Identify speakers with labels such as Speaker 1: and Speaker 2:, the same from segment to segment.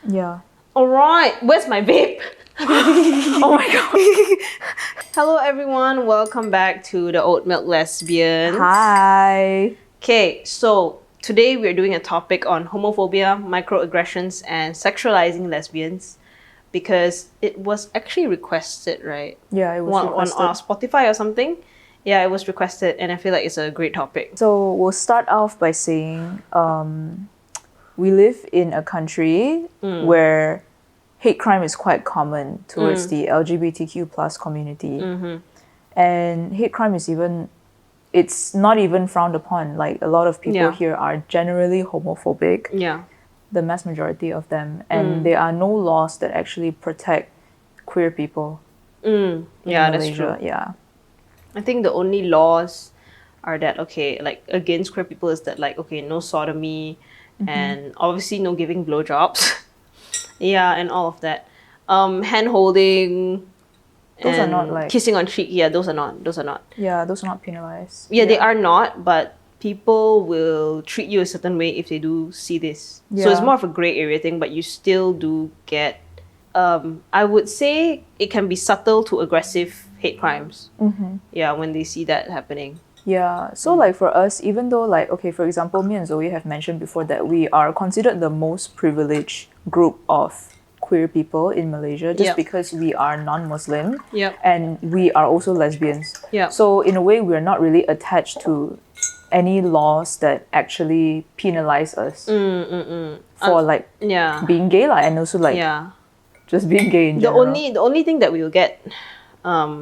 Speaker 1: Yeah.
Speaker 2: Alright, where's my vape? Oh my god. Hello everyone, welcome back to the Oat Milk Lesbians.
Speaker 1: Hi.
Speaker 2: Okay, so today we're doing a topic on homophobia, microaggressions, and sexualizing lesbians because it was actually requested, right?
Speaker 1: Yeah, it was requested.
Speaker 2: On our Spotify or something. Yeah, it was requested and I feel like it's a great topic.
Speaker 1: So we'll start off by saying we live in a country where hate crime is quite common towards the LGBTQ plus community. And hate crime is it's not even frowned upon. Like a lot of people here are generally homophobic.
Speaker 2: Yeah.
Speaker 1: The mass majority of them. And there are no laws that actually protect queer people in
Speaker 2: Yeah,
Speaker 1: Malaysia.
Speaker 2: that's true.
Speaker 1: Yeah.
Speaker 2: I think the only laws are that, okay, like against queer people is that like, okay, no sodomy and obviously no giving blowjobs. Yeah, and all of that. Hand holding.
Speaker 1: Those are not like
Speaker 2: kissing on cheek. Yeah, those are not.
Speaker 1: Yeah, those are not penalized.
Speaker 2: Yeah, they are not, but people will treat you a certain way if they do see this. So it's more of a gray area thing, but you still do get I would say it can be subtle to aggressive hate crimes. Yeah, when they see that happening.
Speaker 1: Yeah, so like for us, even though like, okay, for example, me and Zoe have mentioned before that we are considered the most privileged group of queer people in Malaysia just because we are non-Muslim and we are also lesbians. So in a way, we're not really attached to any laws that actually penalize us for like being gay and also like just being gay in general.
Speaker 2: The only thing that we will get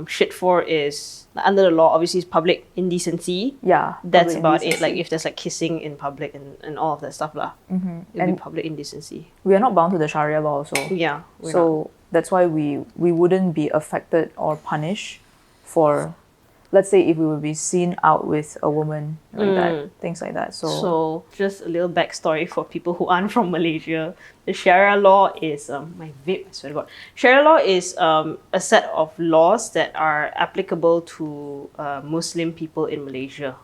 Speaker 2: shit for is under the law obviously is public indecency. That's about it. Like if there's like kissing in public and all of that stuff lah. It'll be public indecency.
Speaker 1: We are not bound to the Sharia law also.
Speaker 2: Yeah.
Speaker 1: So that's why we wouldn't be affected or punished for, let's say, if we would be seen out with a woman like that, things like that.
Speaker 2: So just a little backstory for people who aren't from Malaysia. The Sharia law is my vape, I swear to God. Sharia law is a set of laws that are applicable to Muslim people in Malaysia.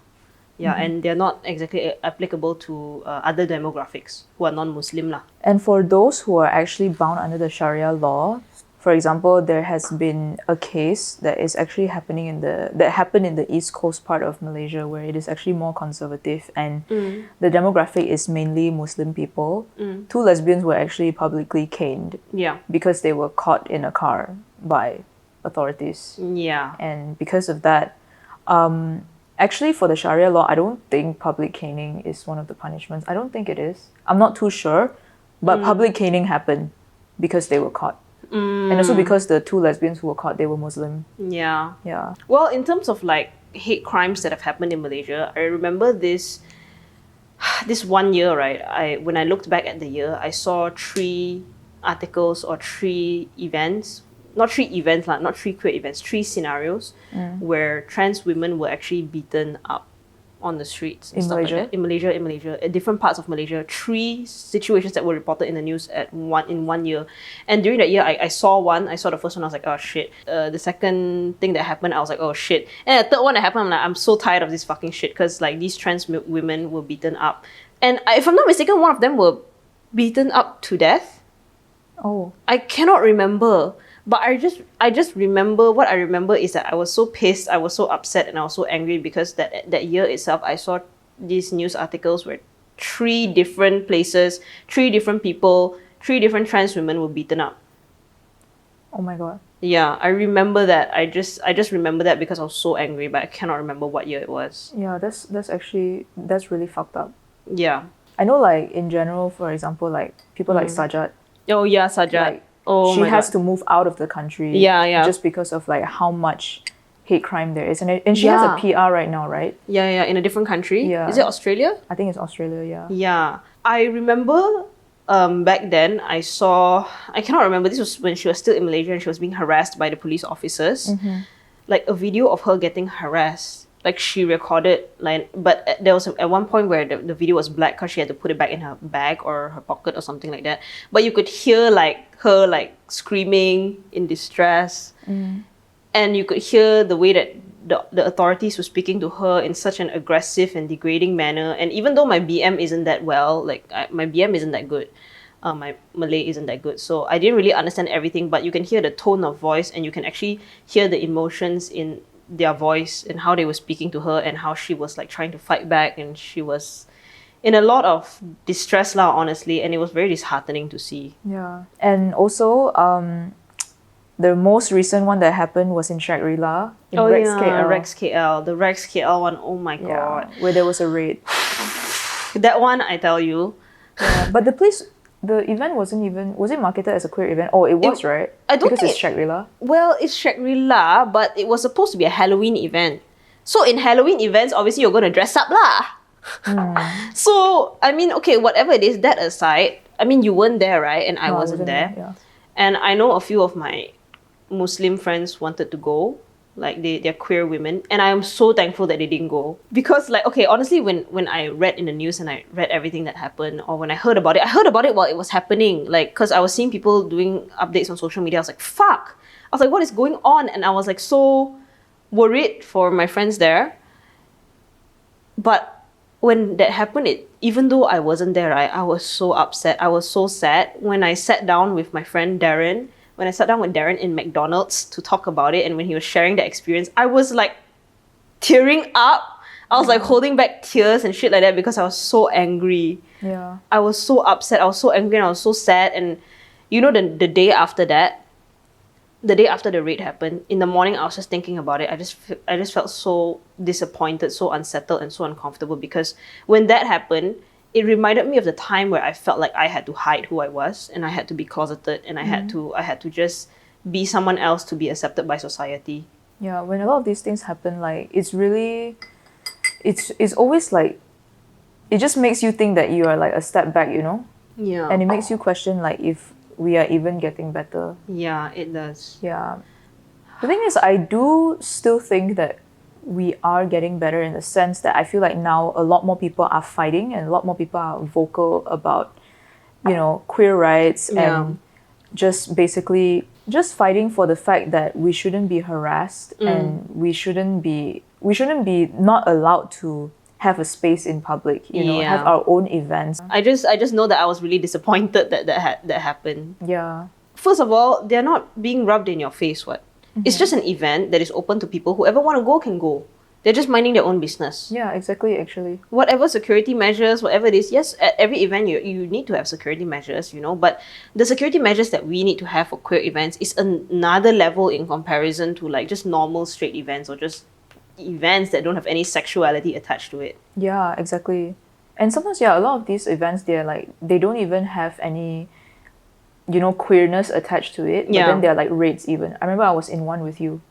Speaker 2: Yeah, and they're not exactly applicable to other demographics who are non-Muslim lah.
Speaker 1: And for those who are actually bound under the Sharia law, for example, there has been a case that is actually happening that happened in the East Coast part of Malaysia where it is actually more conservative and the demographic is mainly Muslim people. 2 lesbians were actually publicly caned because they were caught in a car by authorities. And because of that, actually for the Sharia law, I don't think public caning is one of the punishments. I don't think it is. I'm not too sure, but public caning happened because they were caught. And also because the 2 lesbians who were caught, they were Muslim. Yeah.
Speaker 2: Well, in terms of like hate crimes that have happened in Malaysia, I remember this 1 year, right? When I looked back at the year, I saw 3 articles or 3 events. Not 3 events, not 3 queer events, 3 scenarios where trans women were actually beaten up on the streets and
Speaker 1: in Malaysia?
Speaker 2: like that. In Malaysia, at different parts of Malaysia, 3 situations that were reported in the news in 1 year. And during that year, I saw the first one, I was like, oh shit. The second thing that happened, I was like, oh shit. And the third one that happened, I'm like, I'm so tired of this fucking shit because like these trans women were beaten up. And if I'm not mistaken, one of them were beaten up to death.
Speaker 1: Oh.
Speaker 2: I cannot remember. But I just remember, what I remember is that I was so pissed, I was so upset, and I was so angry because that year itself, I saw these news articles where 3 different places, 3 different people, 3 different trans women were beaten up.
Speaker 1: Oh my god.
Speaker 2: Yeah, I remember that. I just remember that because I was so angry, but I cannot remember what year it was.
Speaker 1: Yeah, that's really fucked up.
Speaker 2: Yeah.
Speaker 1: I know like in general, for example, like people like Sajat.
Speaker 2: Oh yeah, Sajat. Like,
Speaker 1: she has to move out of the country just because of like how much hate crime there is, and she has a PR right now, right?
Speaker 2: Yeah, in a different country. Is it Australia?
Speaker 1: I think it's Australia.
Speaker 2: Yeah, I remember back then I cannot remember, this was when she was still in Malaysia and she was being harassed by the police officers. Like a video of her getting harassed, like she recorded, like, but there was at one point where the video was black because she had to put it back in her bag or her pocket or something like that, but you could hear like her like screaming in distress, and you could hear the way that the authorities were speaking to her in such an aggressive and degrading manner. And even though my BM isn't that well, like my BM isn't that good, My Malay isn't that good, so I didn't really understand everything, but you can hear the tone of voice and you can actually hear the emotions in their voice and how they were speaking to her and how she was like trying to fight back, and she was in a lot of distress lah, honestly, and it was very disheartening to see.
Speaker 1: Yeah. And also, the most recent one that happened was in Shangri-La, in Rex KL.
Speaker 2: Rex KL. The Rex KL one, oh my god.
Speaker 1: Where there was a raid.
Speaker 2: That one, I tell you.
Speaker 1: Yeah, but the event wasn't even, was it marketed as a queer event? Oh, it was, right?
Speaker 2: I don't
Speaker 1: because
Speaker 2: think
Speaker 1: it's Shangri-La.
Speaker 2: Well, it's Shangri-La, but it was supposed to be a Halloween event. So in Halloween events, obviously you're going to dress up lah. So, I mean, okay, whatever it is, that aside, I mean, you weren't there, right? And I wasn't there.
Speaker 1: Yeah.
Speaker 2: And I know a few of my Muslim friends wanted to go. Like, they're queer women. And I am so thankful that they didn't go. Because, like, okay, honestly, when I read in the news and I read everything that happened, or when I heard about it while it was happening. Like, because I was seeing people doing updates on social media. I was like, fuck! I was like, what is going on? And I was like so worried for my friends there. But when that happened, even though I wasn't there, right, I was so upset. I was so sad. When I sat down with my friend Darren, in McDonald's to talk about it, and when he was sharing the experience, I was like tearing up. I was like holding back tears and shit like that because I was so angry.
Speaker 1: Yeah.
Speaker 2: I was so upset. I was so angry and I was so sad. And you know, the day after that, the day after the raid happened, in the morning I was just thinking about it. I just felt so disappointed, so unsettled, and so uncomfortable, because when that happened, it reminded me of the time where I felt like I had to hide who I was, and I had to be closeted, and I had to just be someone else to be accepted by society.
Speaker 1: Yeah, when a lot of these things happen, like, it's always like, it just makes you think that you are like a step back, you know?
Speaker 2: Yeah.
Speaker 1: And it makes you question like if we are even getting better.
Speaker 2: Yeah, it does.
Speaker 1: Yeah. The thing is, I do still think that we are getting better, in the sense that I feel like now a lot more people are fighting and a lot more people are vocal about, you know, queer rights and just basically just fighting for the fact that we shouldn't be harassed and we shouldn't be not allowed to have a space in public, you know, have our own events.
Speaker 2: I just know that I was really disappointed that happened.
Speaker 1: Yeah.
Speaker 2: First of all, they're not being rubbed in your face, what? It's just an event that is open to people. Whoever want to go can go. They're just minding their own business.
Speaker 1: Yeah, exactly, actually.
Speaker 2: Whatever security measures, whatever it is, yes, at every event you need to have security measures, you know, but the security measures that we need to have for queer events is another level in comparison to like just normal straight events, or just events that don't have any sexuality attached to it.
Speaker 1: Yeah, exactly. And sometimes, a lot of these events, they don't even have any, you know, queerness attached to it. But then they're like raids even. I remember I was in one with you.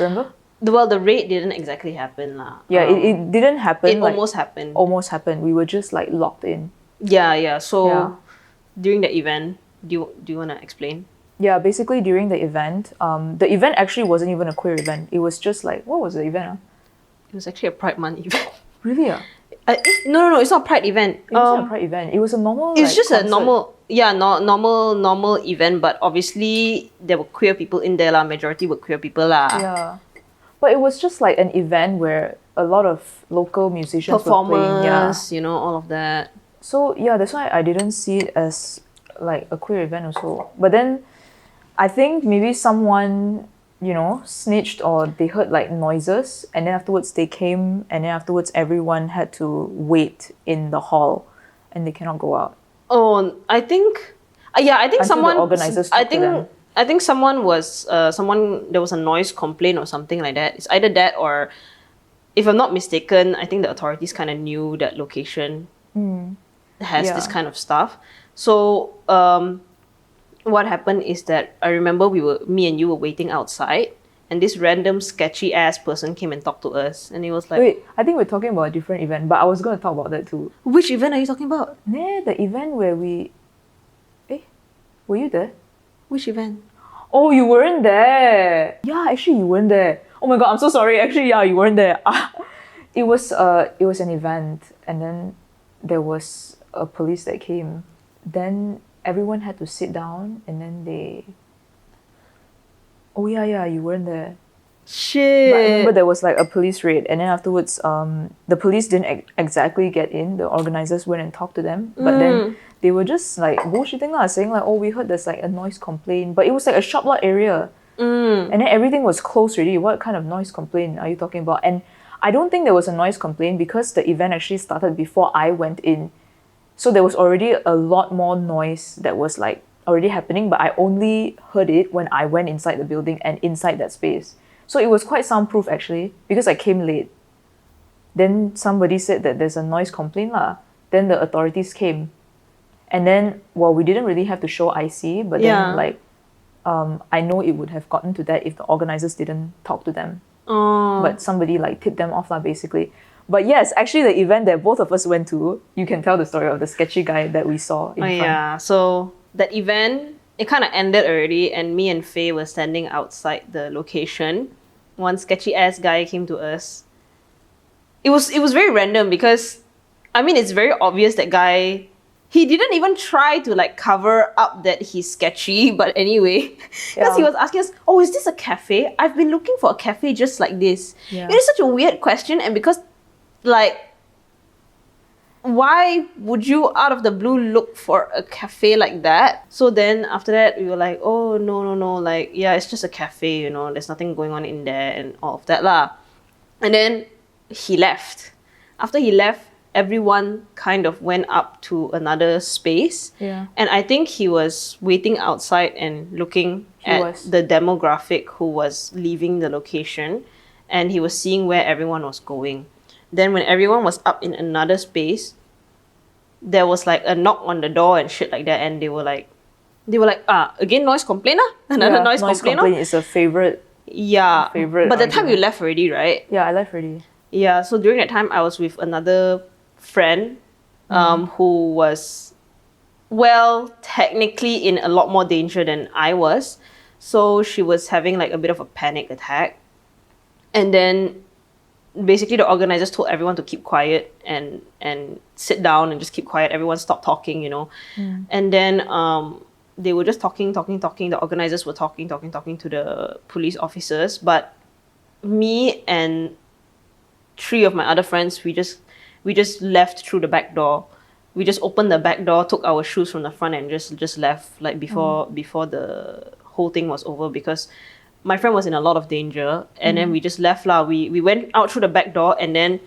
Speaker 1: Remember?
Speaker 2: Well, the raid didn't exactly happen lah.
Speaker 1: Yeah, it didn't happen.
Speaker 2: It
Speaker 1: like,
Speaker 2: almost happened.
Speaker 1: Almost happened. We were just like locked in.
Speaker 2: Yeah. So during the event, do you want to explain?
Speaker 1: Yeah, basically during the event actually wasn't even a queer event. It was just like, what was the event?
Speaker 2: It was actually a Pride Month event.
Speaker 1: Really?
Speaker 2: No, it's not a Pride event.
Speaker 1: It wasn't a Pride event. It was a normal.
Speaker 2: It's just
Speaker 1: concert.
Speaker 2: a normal event. But obviously there were queer people in there lah. Majority were queer people lah.
Speaker 1: Yeah, but it was just like an event where a lot of local musicians
Speaker 2: performers,
Speaker 1: were playing.
Speaker 2: you know, all of that.
Speaker 1: So yeah, that's why I didn't see it as like a queer event also. But then I think maybe someone, you know, snitched, or they heard like noises, and then afterwards they came, and then afterwards everyone had to wait in the hall and they cannot go out.
Speaker 2: Oh, I think someone.
Speaker 1: The organizers
Speaker 2: I think someone was there was a noise complaint or something like that. It's either that, or if I'm not mistaken, I think the authorities kind of knew that location has this kind of stuff. So what happened is that I remember me and you were waiting outside, and this random sketchy ass person came and talked to us, and he was like,
Speaker 1: wait, I think we're talking about a different event, but I was going to talk about that too.
Speaker 2: Which event are you talking about?
Speaker 1: The event where were you there?
Speaker 2: Which event?
Speaker 1: Oh, you weren't there. Yeah, actually you weren't there. Oh my god, I'm so sorry. Actually, yeah, you weren't there. It was an event, and then there was a police that came. Then everyone had to sit down, and then they... Oh yeah, you weren't there.
Speaker 2: Shit.
Speaker 1: But I remember there was like a police raid, and then afterwards, the police didn't exactly get in. The organizers went and talked to them, but then they were just like bullshitting lah, saying like, "Oh, we heard there's like a noise complaint," but it was like a shop lot area, and then everything was closed already. What kind of noise complaint are you talking about? And I don't think there was a noise complaint because the event actually started before I went in, so there was already a lot more noise that was like already happening. But I only heard it when I went inside the building and inside that space. So it was quite soundproof actually, because I came late. Then somebody said that there's a noise complaint lah. Then the authorities came. And then, well, we didn't really have to show IC, but then like, I know it would have gotten to that if the organizers didn't talk to them. But somebody like tipped them off lah, basically. But yes, actually the event that both of us went to, you can tell the story of the sketchy guy that we saw in front.
Speaker 2: Yeah, so that event, it kind of ended already, and me and Faye were standing outside the location. One sketchy ass guy came to us. It was very random because, I mean, it's very obvious that guy, he didn't even try to like cover up that he's sketchy, but anyway, because he was asking us, "Oh, is this a cafe? I've been looking for a cafe just like this." It is such a weird question, and because like, why would you out of the blue look for a cafe like that? So then after that we were like, oh no, like yeah, it's just a cafe, you know, there's nothing going on in there and all of that lah. And then he left. After he left, everyone kind of went up to another space. And I think he was waiting outside and looking at the demographic who was leaving the location, and he was seeing where everyone was going. Then when everyone was up in another space, there was like a knock on the door and shit like that, and they were like, again noise complaint lah. Another noise complaint
Speaker 1: is a favorite.
Speaker 2: Yeah. But the time you left already, right?
Speaker 1: Yeah, I left already.
Speaker 2: Yeah, so during that time I was with another friend who was, well, technically in a lot more danger than I was. So she was having like a bit of a panic attack. And then basically the organizers told everyone to keep quiet and sit down and just keep quiet. Everyone stopped talking, you know. And then they were just talking. The organizers were talking to the police officers. But me and 3 of my other friends, we just left through the back door. We just opened the back door, took our shoes from the front, and just left like before the whole thing was over, because my friend was in a lot of danger, and then we just left lah. We went out through the back door, and then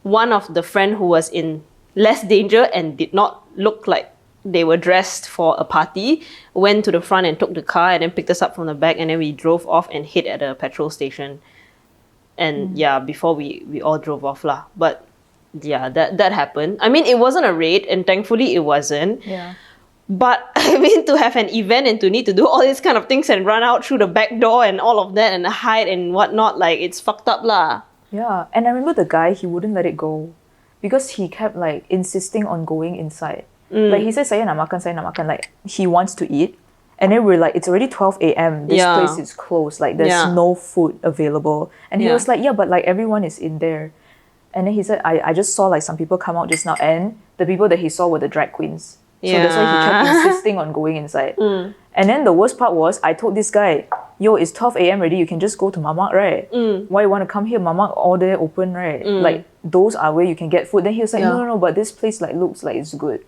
Speaker 2: one of the friend who was in less danger and did not look like they were dressed for a party went to the front and took the car and then picked us up from the back, and then we drove off and hid at a petrol station. And yeah, before we all drove off lah. But yeah, that happened. I mean, it wasn't a raid, and thankfully it wasn't.
Speaker 1: Yeah.
Speaker 2: But I mean, to have an event and to need to do all these kind of things and run out through the back door and all of that and hide and whatnot, like, it's fucked up lah.
Speaker 1: Yeah, and I remember the guy, he wouldn't let it go because he kept like insisting on going inside. Like he said, saya nak makan, like he wants to eat. And then we're like, it's already 12 a.m. This place is closed. Like there's no food available. And he was like, yeah, but like everyone is in there. And then he said, I just saw like some people come out just now, and the people that he saw were the drag queens. So that's why he kept insisting on going inside. And then the worst part was, I told this guy, yo, it's 12 a.m. already, you can just go to Mamak, right? Why you want to come here? Mamak all there open, right? Like those are where you can get food. Then he was like, no, but this place like looks like it's good.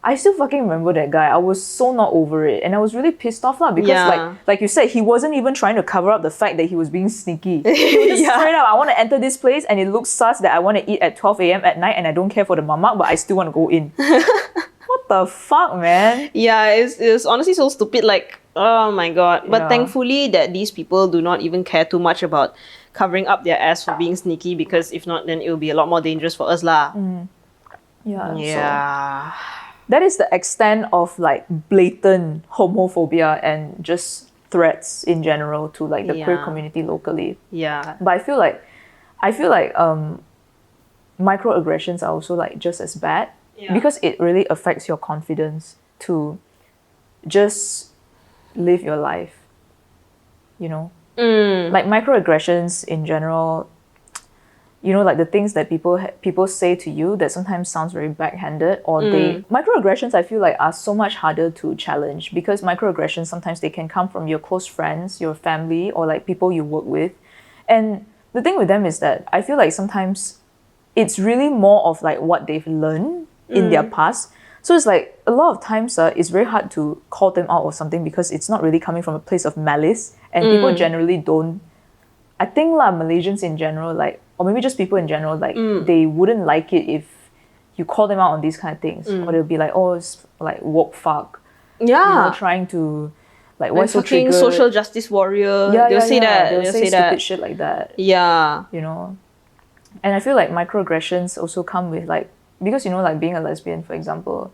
Speaker 1: I still fucking remember that guy. I was so not over it. And I was really pissed off lah, because like you said, he wasn't even trying to cover up the fact that he was being sneaky. He was just straight up, I want to enter this place and it looks sus that I want to eat at 12 a.m. at night and I don't care for the mamak, but I still want to go in. What the fuck, man?
Speaker 2: Yeah, it was honestly so stupid. Like, oh my god. But thankfully that these people do not even care too much about covering up their ass for being sneaky, because if not, then it will be a lot more dangerous for us lah.
Speaker 1: Yeah. So that is the extent of like blatant homophobia and just threats in general to like the queer community locally.
Speaker 2: Yeah.
Speaker 1: But I feel like microaggressions are also like just as bad, because it really affects your confidence to just live your life. You know? Like microaggressions in general, you know, like the things that people say to you that sometimes sounds very backhanded, or microaggressions I feel like are so much harder to challenge, because microaggressions sometimes they can come from your close friends, your family, or like people you work with. And the thing with them is that I feel like sometimes it's really more of like what they've learned in their past. So it's like a lot of times it's very hard to call them out or something because it's not really coming from a place of malice, and people generally don't. I think Malaysians in general, like, or maybe just people in general, like they wouldn't like it if you call them out on these kind of things, or they'll be like, oh, it's like woke fuck,
Speaker 2: Yeah.
Speaker 1: trying to like
Speaker 2: Like
Speaker 1: what's so
Speaker 2: fucking
Speaker 1: triggered.
Speaker 2: social justice warrior.
Speaker 1: Yeah,
Speaker 2: They'll say that.
Speaker 1: They'll say
Speaker 2: that.
Speaker 1: stupid shit like that.
Speaker 2: Yeah.
Speaker 1: And I feel like microaggressions also come with like, because like being a lesbian, for example,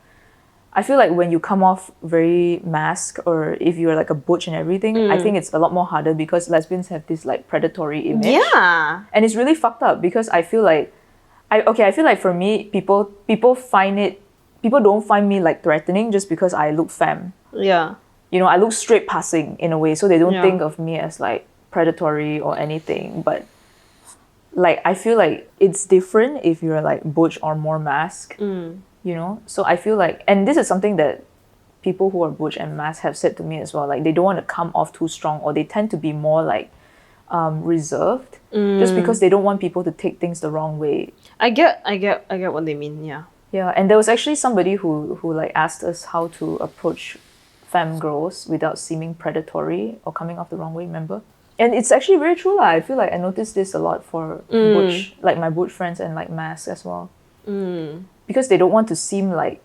Speaker 1: I feel like when you come off very mask, or if you're like a butch and everything, I think it's a lot more harder because lesbians have this like predatory image.
Speaker 2: Yeah.
Speaker 1: And it's really fucked up because I feel like I feel like for me, people don't find me like threatening just because I look femme.
Speaker 2: Yeah.
Speaker 1: I look straight passing in a way, so they don't
Speaker 2: Yeah.
Speaker 1: think of me as like predatory or anything. But like I feel like it's different if you're like butch or more mask. So I feel like, and this is something that people who are butch and mask have said to me as well, like they don't want to come off too strong, or they tend to be more like reserved, just because they don't want people to take things the wrong way.
Speaker 2: I get what they mean. Yeah.
Speaker 1: Yeah, and there was actually somebody who like asked us how to approach femme girls without seeming predatory or coming off the wrong way, remember? And it's actually very true lah. I feel like I noticed this a lot for butch, like my butch friends and like mask as well. Because they don't want to seem like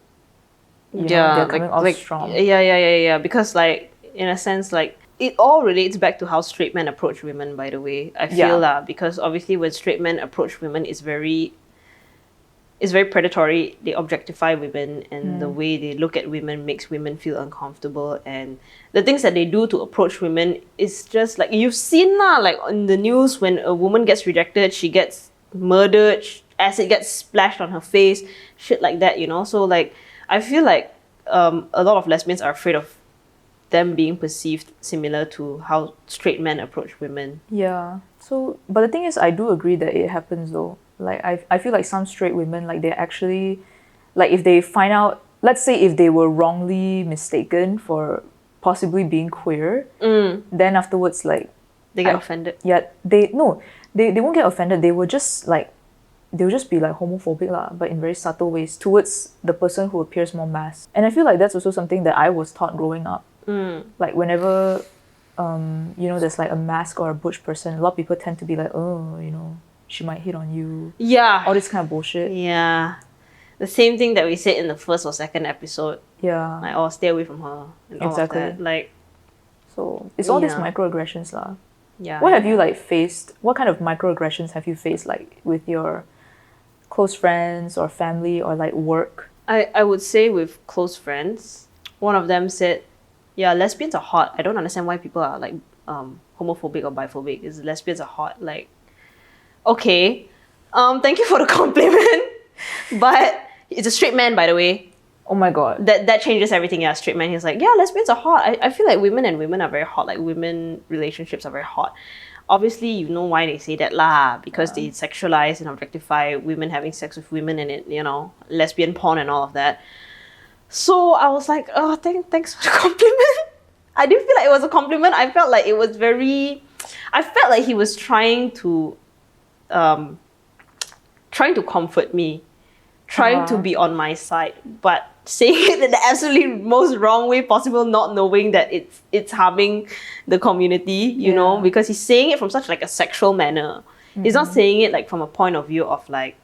Speaker 1: they're coming off strong.
Speaker 2: Yeah. Because like in a sense, like it all relates back to how straight men approach women, by the way. I feel because obviously when straight men approach women, it's very predatory. They objectify women, and the way they look at women makes women feel uncomfortable. And the things that they do to approach women is just like you've seen like on the news, when a woman gets rejected, she gets murdered, acid gets splashed on her face, shit like that. So like I feel like a lot of lesbians are afraid of them being perceived similar to how straight men approach women.
Speaker 1: Yeah. So, but the thing is, I do agree that it happens though. Like I feel like some straight women, like they're actually, like if they find out, let's say if they were wrongly mistaken for possibly being queer, then afterwards like
Speaker 2: they get offended.
Speaker 1: Yeah, they won't get offended. They will just like, they'll just be like homophobic lah, but in very subtle ways towards the person who appears more masked. And I feel like that's also something that I was taught growing up. Like whenever there's like a mask or a butch person, a lot of people tend to be like, oh, she might hit on you.
Speaker 2: Yeah.
Speaker 1: All this kind of bullshit.
Speaker 2: Yeah. The same thing that we said in the first or second episode.
Speaker 1: Yeah.
Speaker 2: Like, oh, stay away from her. And
Speaker 1: exactly.
Speaker 2: All of that. Like,
Speaker 1: so it's all these microaggressions lah.
Speaker 2: Yeah.
Speaker 1: What have you like faced? What kind of microaggressions have you faced like with your close friends or family or like work?
Speaker 2: I would say with close friends, one of them said, yeah, lesbians are hot. I don't understand why people are like homophobic or biphobic. Is lesbians are hot. Like, okay, thank you for the compliment, but it's a straight man, by the way.
Speaker 1: Oh my god.
Speaker 2: That changes everything. Yeah, straight man. He's like, yeah, lesbians are hot. I feel like women and women are very hot. Like women relationships are very hot. Obviously, you know why they say that lah, because they sexualize and objectify women having sex with women, and it, lesbian porn and all of that. So I was like, oh, thanks for the compliment. I didn't feel like it was a compliment. I felt like it was I felt like he was trying to comfort me, trying to be on my side, but saying it in the absolutely most wrong way possible, not knowing that it's harming the community, you know, because he's saying it from such like a sexual manner. He's not saying it like from a point of view of like,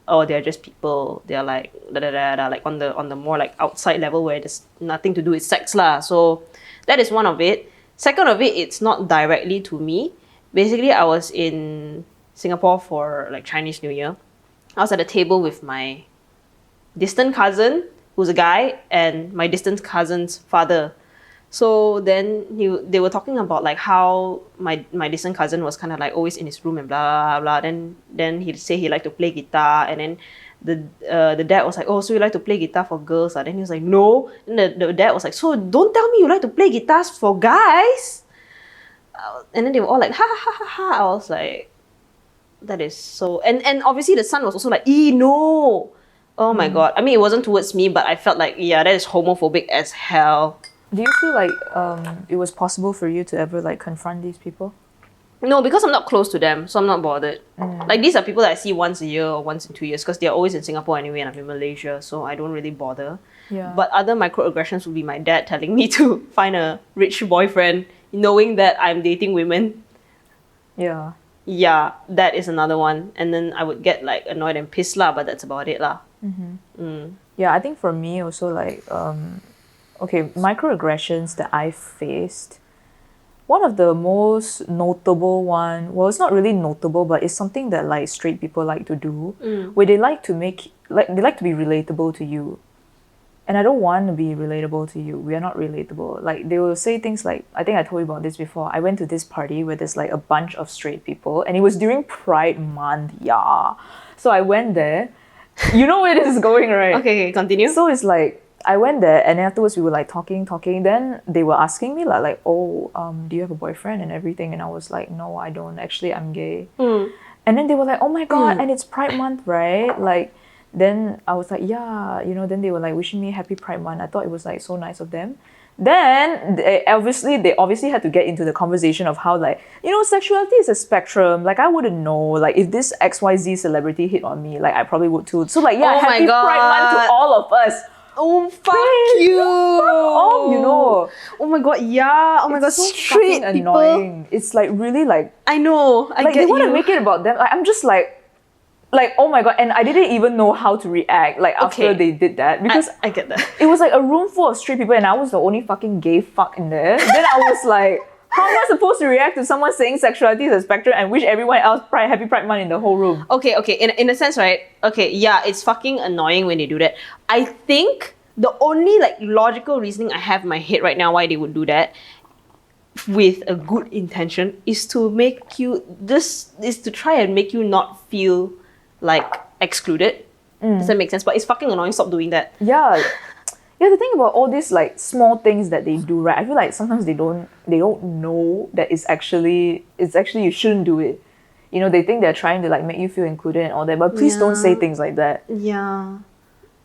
Speaker 2: oh, they're just people. They're like like on the more like outside level where there's nothing to do with sex lah. So that is one of it. Second of it, it's not directly to me. Basically, I was in Singapore for like Chinese New Year. I was at a table with my distant cousin, who's a guy, and my distant cousin's father. So then they were talking about like how my distant cousin was kind of like always in his room and blah blah blah. Then he'd say he liked to play guitar, and then the dad was like, oh, so you like to play guitar for girls? Then he was like, no. And the dad was like, so don't tell me you like to play guitars for guys. And then they were all like, ha ha ha ha. I was like, that is so. And obviously the son was also like, no. Oh my god. I mean, it wasn't towards me, but I felt like, yeah, that is homophobic as hell.
Speaker 1: Do you feel like it was possible for you to ever like confront these people?
Speaker 2: No, because I'm not close to them, so I'm not bothered. Like, these are people that I see once a year or once in 2 years, because they're always in Singapore anyway, and I'm in Malaysia, so I don't really bother.
Speaker 1: Yeah.
Speaker 2: But other microaggressions would be my dad telling me to find a rich boyfriend, knowing that I'm dating women.
Speaker 1: Yeah.
Speaker 2: Yeah, that is another one. And then I would get like annoyed and pissed lah, but that's about it lah.
Speaker 1: Yeah, I think for me also like okay, microaggressions that I faced, one of the most notable one, well, it's not really notable, but it's something that like straight people like to do, where they like to make they like to be relatable to you. And I don't want to be relatable to you. We are not relatable. Like, they will say things like, I think I told you about this before. I went to this party where there's like a bunch of straight people, and it was during Pride Month. Yeah. So I went there. You know where this is going, right?
Speaker 2: Okay, continue.
Speaker 1: So it's like, I went there, and afterwards we were like talking. Then they were asking me like, oh, do you have a boyfriend and everything? And I was like, no, I don't. Actually, I'm gay. And then they were like, oh my God, and it's Pride Month, right? Like, then I was like, yeah, you know, then they were like wishing me happy Pride Month. I thought it was like so nice of them. Then they obviously had to get into the conversation of how, like, you know, sexuality is a spectrum. Like, I wouldn't know. Like, if this XYZ celebrity hit on me, like, I probably would too. So like, yeah,
Speaker 2: Oh my
Speaker 1: happy
Speaker 2: God.
Speaker 1: Pride Month to all of us.
Speaker 2: Oh, fuck you!
Speaker 1: Oh, you know.
Speaker 2: Oh my God, yeah. Oh my God,
Speaker 1: It's so
Speaker 2: straight
Speaker 1: fucking
Speaker 2: people.
Speaker 1: annoying. It's like really like,
Speaker 2: I know. I
Speaker 1: like
Speaker 2: get
Speaker 1: they want to
Speaker 2: you.
Speaker 1: make it about them. Like, I'm just like, oh my God. And I didn't even know how to react like after
Speaker 2: Okay.
Speaker 1: they did that, because
Speaker 2: I get that.
Speaker 1: it was like a room full of straight people and I was the only fucking gay fuck in there. Then I was like, how am I supposed to react to someone saying sexuality is a spectrum and wish everyone else happy Pride Month in the whole room?
Speaker 2: Okay. In a sense, right? Okay, yeah, it's fucking annoying when they do that. I think the only like logical reasoning I have in my head right now why they would do that with a good intention is to make you to try and make you not feel like excluded. Does that make sense? But it's fucking annoying. Stop doing that.
Speaker 1: Yeah. Yeah, the thing about all these like small things that they do, right? I feel like sometimes they don't know that it's actually you shouldn't do it. You know, they think they're trying to like make you feel included and all that, but please don't say things like that.
Speaker 2: Yeah.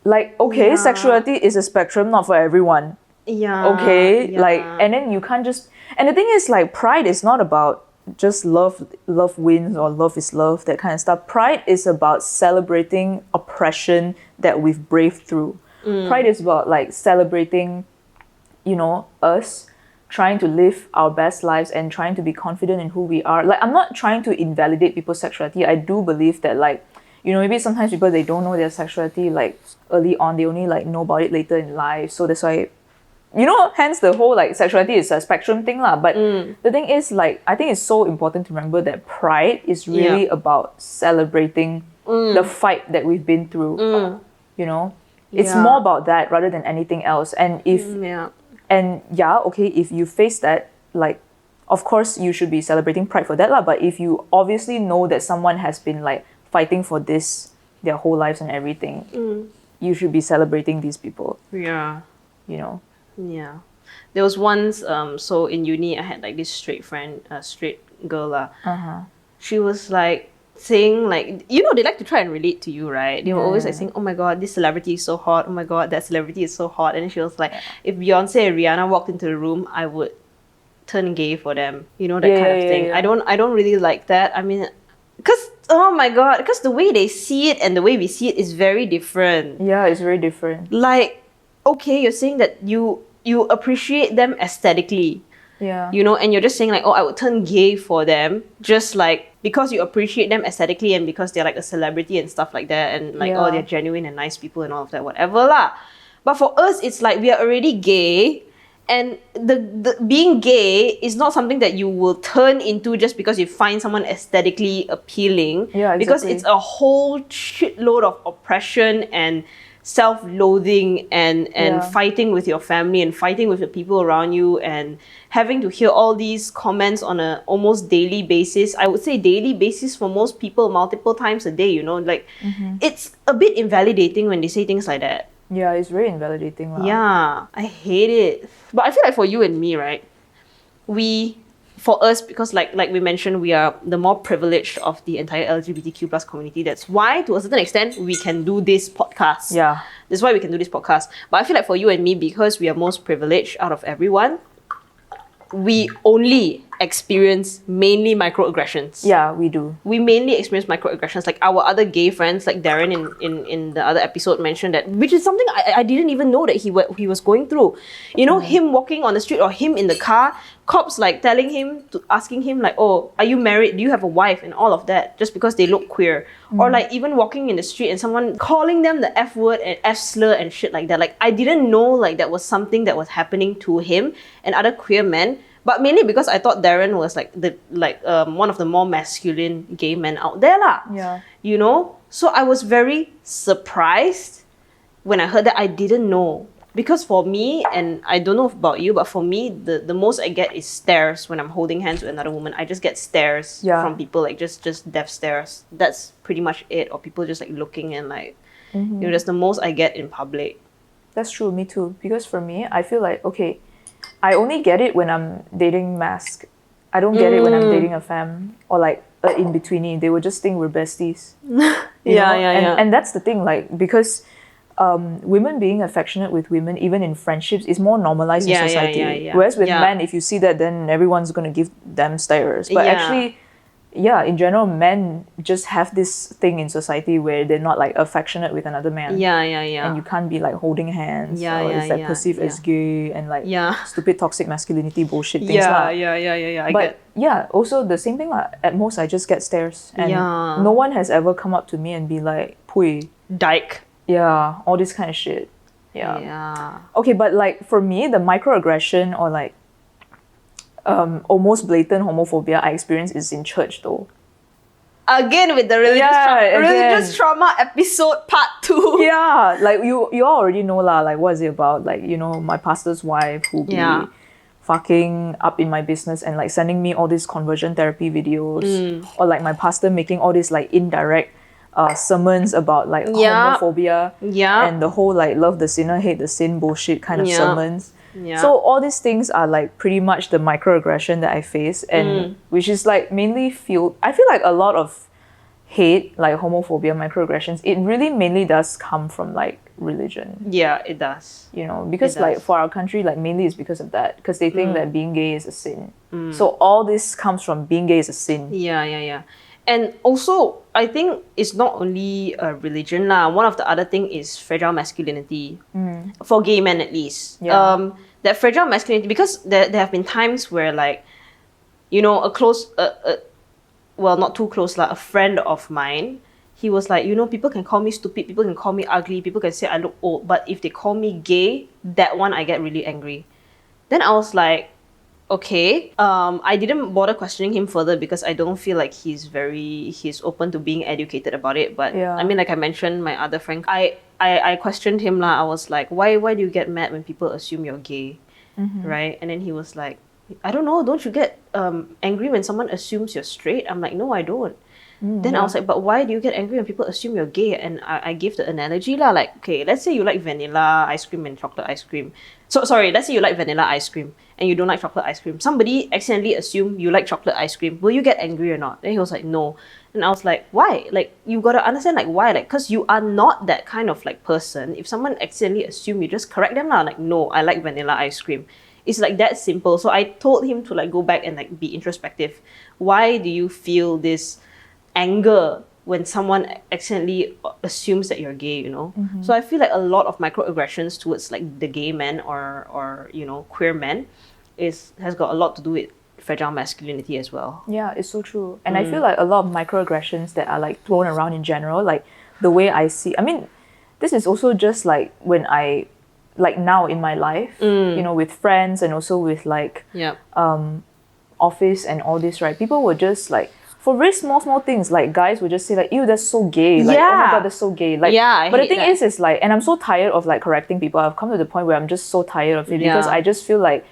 Speaker 1: Like, okay,
Speaker 2: Yeah.
Speaker 1: sexuality is a spectrum, not for everyone.
Speaker 2: Yeah.
Speaker 1: Okay?
Speaker 2: Yeah.
Speaker 1: Like, and then you can't just... And the thing is, like, pride is not about just love wins or love is love, that kind of stuff. Pride is about celebrating oppression that we've braved through. Pride is about, like, celebrating, you know, us trying to live our best lives and trying to be confident in who we are. Like, I'm not trying to invalidate people's sexuality. I do believe that, like, you know, maybe sometimes people, they don't know their sexuality like early on, they only like know about it later in life. So that's why, you know, hence the whole like sexuality is a spectrum thing lah. But the thing is, like, I think it's so important to remember that pride is really about celebrating the fight that we've been through. You know, it's more about that rather than anything else. And if if you face that, like, of course you should be celebrating pride for that lah. But if you obviously know that someone has been like fighting for this their whole lives and everything, you should be celebrating these people.
Speaker 2: Yeah.
Speaker 1: You know.
Speaker 2: Yeah. There was once, so in uni, I had like this straight friend, straight girl. She was like saying, like, you know, they like to try and relate to you, right? They were always like saying, oh my God, this celebrity is so hot. Oh my God, that celebrity is so hot. And then she was like, if Beyonce and Rihanna walked into the room, I would turn gay for them. You know, that kind of thing. I don't really like that. I mean, because, oh my God, because the way they see it and the way we see it is very different.
Speaker 1: Yeah, it's very different.
Speaker 2: Like, okay, you're saying that you appreciate them aesthetically.
Speaker 1: Yeah.
Speaker 2: You know, and you're just saying like, oh, I would turn gay for them, just like because you appreciate them aesthetically and because they're like a celebrity and stuff like that, and like, oh, they're genuine and nice people and all of that, whatever lah. But for us, it's like we are already gay, and the being gay is not something that you will turn into just because you find someone aesthetically appealing.
Speaker 1: Yeah, exactly.
Speaker 2: Because it's a whole shitload of oppression and self-loathing and fighting with your family and fighting with the people around you and having to hear all these comments on a almost daily basis. I would say daily basis for most people, multiple times a day, you know, like it's a bit invalidating when they say things like that.
Speaker 1: Yeah, it's very invalidating.
Speaker 2: Yeah, I hate it. But I feel like for you and me, right, for us, because like we mentioned, we are the more privileged of the entire LGBTQ plus community. That's why, to a certain extent, we can do this podcast.
Speaker 1: Yeah.
Speaker 2: That's why we can do this podcast. But I feel like for you and me, because we are most privileged out of everyone, we only experience mainly microaggressions.
Speaker 1: Yeah, we do.
Speaker 2: We mainly experience microaggressions. Like our other gay friends, like Darren in the other episode mentioned that, which is something I didn't even know that he was going through. You know, him walking on the street or him in the car, cops like telling him, asking him like, oh, are you married? Do you have a wife? And all of that, just because they look queer. Or like even walking in the street and someone calling them the F word and F slur and shit like that. Like I didn't know like that was something that was happening to him and other queer men. But mainly because I thought Darren was like one of the more masculine gay men out there lah.
Speaker 1: Yeah.
Speaker 2: You know? So I was very surprised when I heard that. I didn't know. Because for me, and I don't know about you, but for me, the most I get is stares when I'm holding hands with another woman. I just get stares from people, like just death stares. That's pretty much it. Or people just like looking and like, you know, that's the most I get in public.
Speaker 1: That's true, me too. Because for me, I feel like, okay, I only get it when I'm dating masc. I don't get it when I'm dating a femme or like an in-betweenie. They would just think we're besties. And that's the thing, like, because women being affectionate with women, even in friendships, is more normalized in society. Whereas with men, if you see that, then everyone's going to give them stares. But actually, in general, men just have this thing in society where they're not like affectionate with another man. And you can't be like holding hands. Or it's like perceived as gay and like stupid toxic masculinity bullshit things. But also the same thing lah. At most, I just get stares. And no one has ever come up to me and be like, Pui.
Speaker 2: Dyke.
Speaker 1: Yeah, all this kind of shit. Okay, but like for me, the microaggression or like almost blatant homophobia I experience is in church though.
Speaker 2: Again with the religious trauma episode part 2.
Speaker 1: Yeah, like you all already know lah, like what is it about? Like, you know, my pastor's wife who be fucking up in my business and like sending me all these conversion therapy videos. Or like my pastor making all these like indirect sermons about like homophobia and the whole like love the sinner, hate the sin bullshit kind of sermons. So all these things are like pretty much the microaggression that I face, and which is like mainly I feel like a lot of hate, like homophobia, microaggressions, it really mainly does come from like religion.
Speaker 2: Yeah, it does.
Speaker 1: You know, because like for our country, like mainly it's because of that, because they think that being gay is a sin. So all this comes from being gay is a sin.
Speaker 2: And also, I think it's not only religion lah. One of the other thing is fragile masculinity, for gay men at least. That fragile masculinity, because there have been times where like, you know, a close, well, not too close lah, a friend of mine, he was like, you know, people can call me stupid, people can call me ugly, people can say I look old, but if they call me gay, that one I get really angry. Then I was like, okay. I didn't bother questioning him further because I don't feel like he's open to being educated about it. But I mean, like I mentioned, my other friend, I questioned him lah. I was like, why do you get mad when people assume you're gay, right? And then he was like, I don't know. Don't you get angry when someone assumes you're straight? I'm like, no, I don't. Then I was like, but why do you get angry when people assume you're gay? And I gave the analogy lah, like, okay, let's say you like vanilla ice cream and chocolate ice cream. So sorry, let's say you like vanilla ice cream and you don't like chocolate ice cream. Somebody accidentally assumed you like chocolate ice cream. Will you get angry or not? Then he was like, no. And I was like, why? Like, you gotta understand like why. Like, cause you are not that kind of like person. If someone accidentally assume, you just correct them lah. Like, no, I like vanilla ice cream. It's like that simple. So I told him to like go back and like be introspective. Why do you feel this anger when someone accidentally assumes that you're gay, you know? So I feel like a lot of microaggressions towards like the gay men or you know, queer men has got a lot to do with fragile masculinity as well. Yeah, it's so true. And I feel like a lot of microaggressions that are like thrown around in general, like the way I see, I mean, this is also just like when I, like now in my life, you know, with friends and also with like office and all this, right? People were just like, for very small things, like guys would just say like, ew, that's so gay. Like, oh my god, that's so gay. Like, but the thing is like, and I'm so tired of like correcting people. I've come to the point where I'm just so tired of it because I just feel like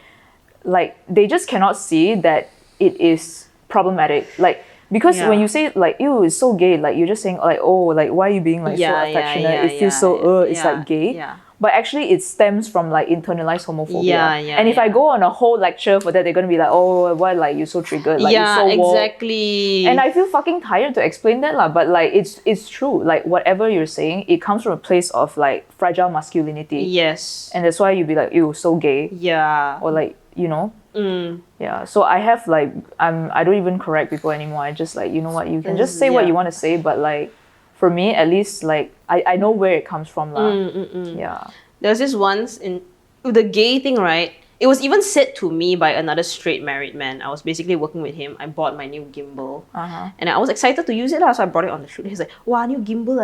Speaker 2: they just cannot see that it is problematic. Like, because when you say like, ew, it's so gay, like you're just saying like, oh, like why are you being like so affectionate? It feels so it's like gay. But actually it stems from like internalized homophobia. And if I go on a whole lecture for that, they're gonna be like, oh, why like you're so triggered? Like, you're so woke. Exactly. And I feel fucking tired to explain that lah. But like it's true. Like whatever you're saying, it comes from a place of like fragile masculinity. Yes. And that's why you'd be like, ew, so gay. Yeah. Or like
Speaker 1: you know. Yeah, so I have like I don't even correct people anymore. I just like, you know what, you can just say what you want to say, but like for me at least, like I know where it comes from lah. Yeah.
Speaker 2: There was this once in the gay thing, right? It was even said to me by another straight married man. I was basically working with him. I bought my new gimbal. And I was excited to use it, so I brought it on the shoot. He's like, wow, new gimbal,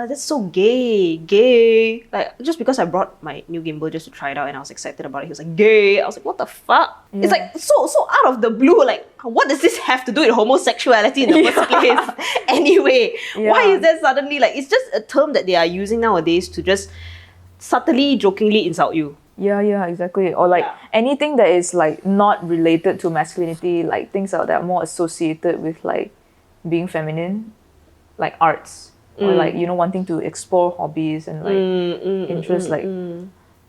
Speaker 2: that's so gay. Like, just because I brought my new gimbal just to try it out and I was excited about it, he was like, gay. I was like, what the fuck? It's like so out of the blue. Like, what does this have to do with homosexuality in the first place? Anyway, why is that suddenly like, it's just a term that they are using nowadays to just subtly, jokingly insult you.
Speaker 1: Yeah, exactly. Or like anything that is like not related to masculinity, like things that are more associated with like being feminine, like arts, or like, you know, wanting to explore hobbies and like interests, like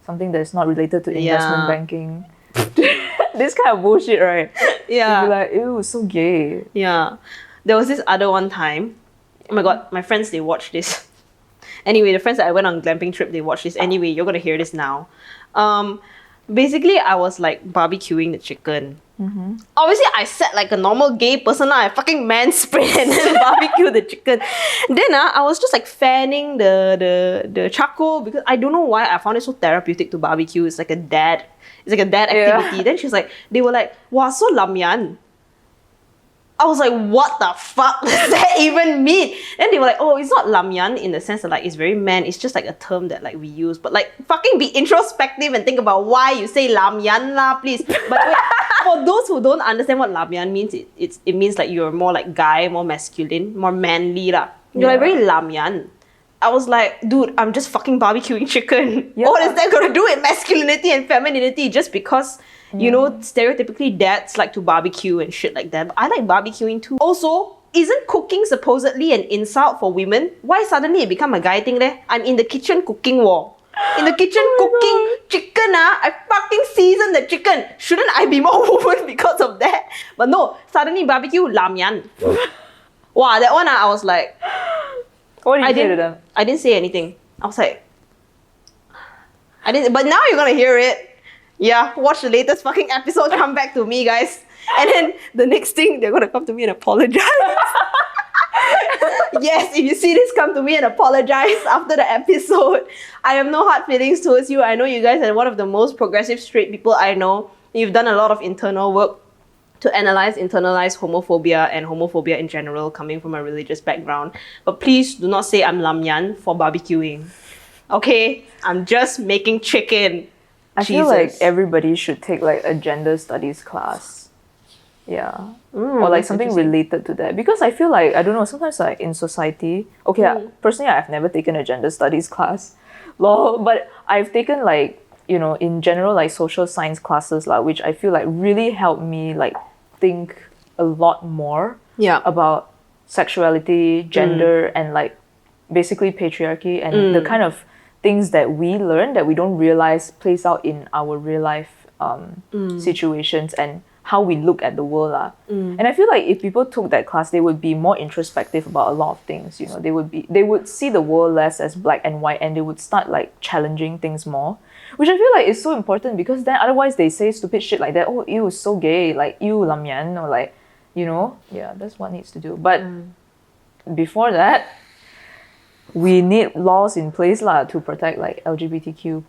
Speaker 1: something that is not related to investment banking. This kind of bullshit, right?
Speaker 2: Yeah.
Speaker 1: You'd be like, ew, so gay.
Speaker 2: Yeah. There was this other one time. Oh my god, my friends, they watched this. Anyway, the friends that I went on glamping trip, they watched this. Anyway, you're gonna hear this now. Basically, I was like barbecuing the chicken. Obviously, I sat like a normal gay person. I fucking manspread and then barbecue the chicken. Then I was just like fanning the charcoal because I don't know why I found it so therapeutic to barbecue. It's like a dad activity. Then they were like, wow, so lamyan. I was like, what the fuck does that even mean? And they were like, oh, it's not lamyan in the sense that like it's very man. It's just like a term that like we use. But like fucking be introspective and think about why you say lamyan lah, please. But wait, for those who don't understand what lamyan means, it means like you're more like guy, more masculine, more manly lah. You're like very lamyan. I was like, dude, I'm just fucking barbecuing chicken. What is that gonna do with masculinity and femininity? Just because, you know, stereotypically dads like to barbecue and shit like that. But I like barbecuing too. Also, isn't cooking supposedly an insult for women? Why suddenly it become a guy thing there? I'm in the kitchen cooking war. In the kitchen cooking chicken, I fucking season the chicken. Shouldn't I be more woman because of that? But no, suddenly barbecue, lamyan. Wow, that one I was like...
Speaker 1: What did you say to them?
Speaker 2: I didn't say anything. I was like... But now you're gonna hear it. Yeah, watch the latest fucking episode, come back to me, guys. And then the next thing, they're gonna come to me and apologize. Yes, if you see this, come to me and apologize after the episode. I have no hard feelings towards you. I know you guys are one of the most progressive straight people I know. You've done a lot of internal work to internalize homophobia and homophobia in general, coming from a religious background. But please do not say I'm lamyan for barbecuing. Okay? I'm just making chicken.
Speaker 1: I feel like everybody should take like a gender studies class. Yeah. Or like something related to that. Because I feel like, I don't know, sometimes like in society, personally I've never taken a gender studies class. But I've taken like, you know, in general like social science classes, which I feel like really helped me like think a lot more about sexuality, gender, and like basically patriarchy and the kind of things that we learn that we don't realize plays out in our real life situations and how we look at the world. And I feel like if people took that class, they would be more introspective about a lot of things. You know, they would see the world less as black and white, and they would start like challenging things more, which I feel like is so important, because then otherwise they say stupid shit like that. Oh, ew, so gay, like ew, lamyan, or like, you know, that's what needs to do. But before that, we need laws in place to protect like LGBTQ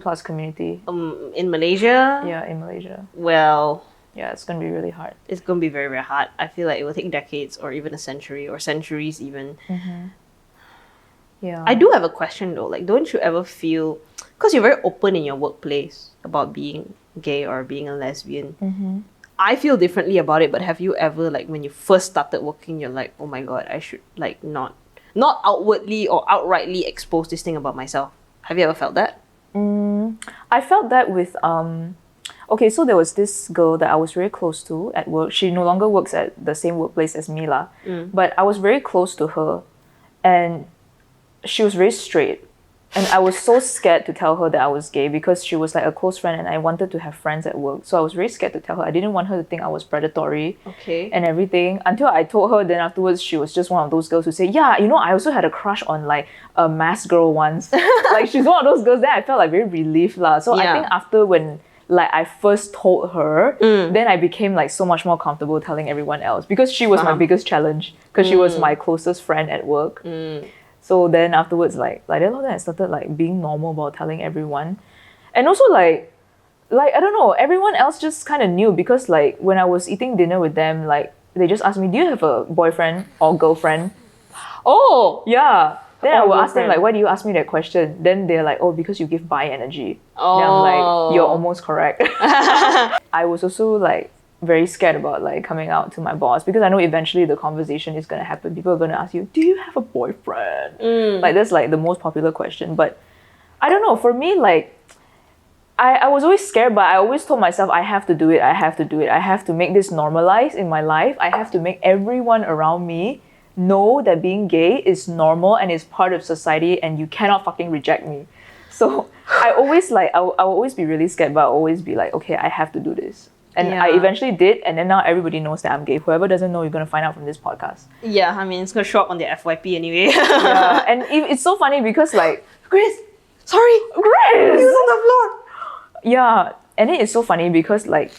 Speaker 1: plus community.
Speaker 2: In Malaysia?
Speaker 1: Yeah, in Malaysia.
Speaker 2: Well,
Speaker 1: yeah, it's gonna be really hard.
Speaker 2: It's gonna be very, very hard. I feel like it will take decades or even a century or centuries even.
Speaker 1: Yeah.
Speaker 2: I do have a question though. Like, don't you ever feel, because you're very open in your workplace about being gay or being a lesbian. I feel differently about it, but have you ever, like, when you first started working, you're like, oh my god, I should like not outwardly or outrightly expose this thing about myself? Have you ever felt that?
Speaker 1: I felt that with okay, so there was this girl that I was very close to at work. She no longer works at the same workplace as me but I was very close to her, and she was very straight, and I was so scared to tell her that I was gay, because she was like a close friend and I wanted to have friends at work. So I was very scared to tell her. I didn't want her to think I was predatory and everything, until I told her. Then afterwards she was just one of those girls who say, yeah, you know, I also had a crush on like a mask girl once. Like, she's one of those girls. Then I felt like very relieved So I think after when like I first told her, then I became like so much more comfortable telling everyone else because she was my biggest challenge because she was my closest friend at work. So then afterwards, like that, then I started like being normal about telling everyone, and also like I don't know, everyone else just kind of knew because like when I was eating dinner with them, like they just asked me, "Do you have a boyfriend or girlfriend?"
Speaker 2: Oh!
Speaker 1: Yeah. Then I
Speaker 2: Or
Speaker 1: will ask them
Speaker 2: girlfriend.
Speaker 1: like, why do you ask me that question? Then they're like, oh, because you give bi energy.
Speaker 2: Oh.
Speaker 1: Then I'm like, you're almost correct. I was also like very scared about like coming out to my boss because I know eventually the conversation is gonna happen. People are gonna ask you, do you have a boyfriend? Like that's like the most popular question. But I don't know, for me, like I was always scared, but I always told myself I have to do it, I have to do it. I have to make this normalized in my life. I have to make everyone around me know that being gay is normal and is part of society and you cannot fucking reject me. So I always like, I will always be really scared, but I'll always be like, okay, I have to do this. And I eventually did, and then now everybody knows that I'm gay. Whoever doesn't know, you're going to find out from this podcast.
Speaker 2: Yeah, I mean, it's going to show up on the FYP anyway.
Speaker 1: Yeah, and it's so funny because like,
Speaker 2: Grace! Sorry!
Speaker 1: Grace!
Speaker 2: He was on the floor!
Speaker 1: Yeah, and it is so funny because like,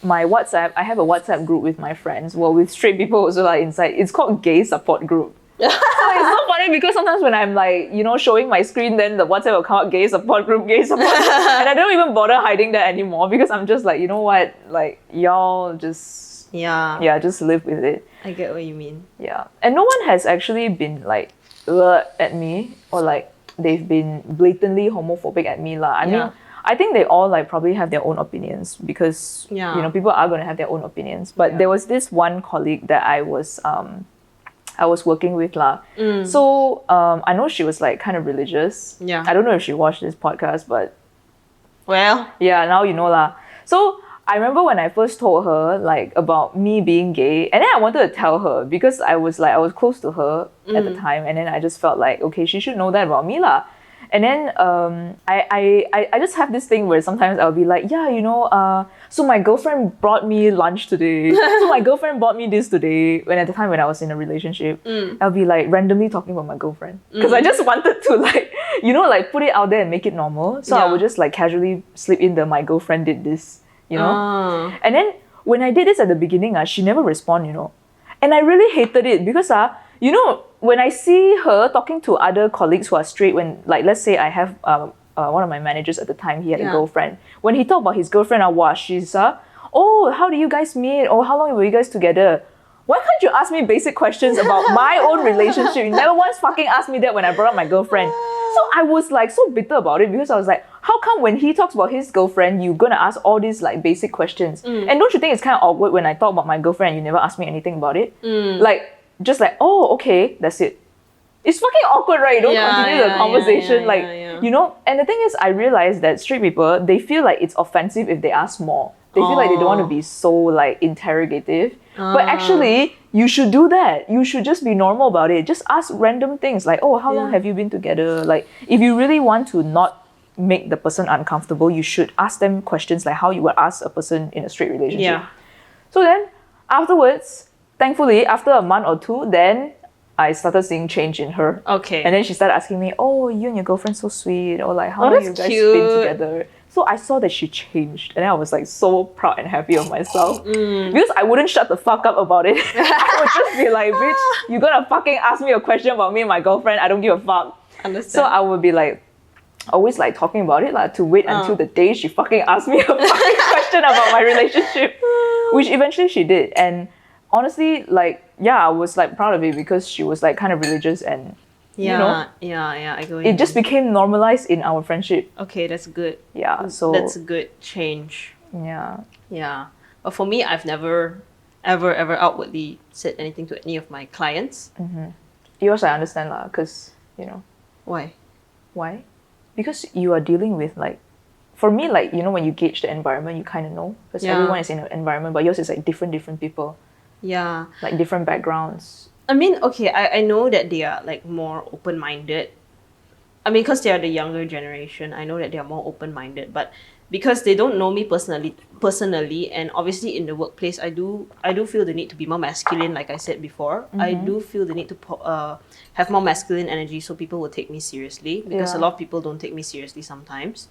Speaker 1: my WhatsApp, I have a WhatsApp group with my friends, well, with straight people also like inside. It's called Gay Support Group. So it's so funny because sometimes when I'm like, you know, showing my screen, then the WhatsApp will come out, Gay Support Group, Gay Support Group. And I don't even bother hiding that anymore because I'm just like, you know what, like, y'all just, yeah, just live with it.
Speaker 2: I get what you mean.
Speaker 1: Yeah. And no one has actually been like, at me or like they've been blatantly homophobic at me lah. I mean, I think they all like probably have their own opinions because you know people are going to have their own opinions. But there was this one colleague that I was working with lah. So I know she was like kind of religious.
Speaker 2: Yeah.
Speaker 1: I don't know if she watched this podcast, but
Speaker 2: well,
Speaker 1: yeah, now you know lah. So I remember when I first told her like about me being gay, and then I wanted to tell her because I was close to her at the time, and then I just felt like okay, she should know that about me lah. And then I just have this thing where sometimes I'll be like, yeah, you know, so my girlfriend brought me lunch today. So my girlfriend bought me this today. When at the time when I was in a relationship, I'll be like randomly talking about my girlfriend. Because I just wanted to like, you know, like put it out there and make it normal. So I would just like casually slip in the my girlfriend did this, you know. And then when I did this at the beginning, she never responded, you know. And I really hated it because you know, when I see her talking to other colleagues who are straight, when like let's say I have one of my managers at the time, he had a girlfriend. When he talked about his girlfriend, she's oh, how do you guys meet? Oh, how long were you guys together? Why can't you ask me basic questions about my own relationship? You never once fucking asked me that when I brought up my girlfriend. So I was like so bitter about it because I was like, how come when he talks about his girlfriend, you're gonna ask all these like basic questions? And don't you think it's kind of awkward when I talk about my girlfriend and you never ask me anything about it? Like, just like, oh, okay, that's it. It's fucking awkward, right? You don't continue the conversation, you know? And the thing is, I realized that straight people, they feel like it's offensive if they ask more. They feel like they don't want to be so like interrogative. But actually, you should do that. You should just be normal about it. Just ask random things like, oh, how long have you been together? Like, if you really want to not make the person uncomfortable, you should ask them questions like how you would ask a person in a straight relationship.
Speaker 2: Yeah.
Speaker 1: So then, afterwards, thankfully, after a month or two, then I started seeing change in her.
Speaker 2: Okay.
Speaker 1: And then she started asking me, oh, you and your girlfriend so sweet, or like, how long
Speaker 2: that's
Speaker 1: you guys
Speaker 2: cute.
Speaker 1: been together? So I saw that she changed, and then I was like so proud and happy of myself. Because I wouldn't shut the fuck up about it. I would just be like, bitch, you're gonna fucking ask me a question about me and my girlfriend, I don't give a fuck.
Speaker 2: Understand.
Speaker 1: So I would be like, always like talking about it, like to wait until the day she fucking asked me a fucking question about my relationship. Which eventually she did. And honestly, like, yeah, I was like proud of it because she was like kind of religious and you know,
Speaker 2: I get what you
Speaker 1: it just became normalized in our friendship.
Speaker 2: Okay, that's good.
Speaker 1: Yeah, so
Speaker 2: that's a good change.
Speaker 1: Yeah.
Speaker 2: But for me, I've never ever outwardly said anything to any of my clients.
Speaker 1: Yours I understand lah, because you know
Speaker 2: Why?
Speaker 1: Because you are dealing with like, for me, like, you know, when you gauge the environment, you kind of know because everyone is in an environment, but yours is like different people.
Speaker 2: Yeah.
Speaker 1: Like different backgrounds.
Speaker 2: I mean, okay, I know that they are like more open-minded. I mean, because they are the younger generation, I know that they are more open-minded. But because they don't know me personally, and obviously in the workplace, I do feel the need to be more masculine, like I said before. I do feel the need to have more masculine energy so people will take me seriously. Because a lot of people don't take me seriously sometimes.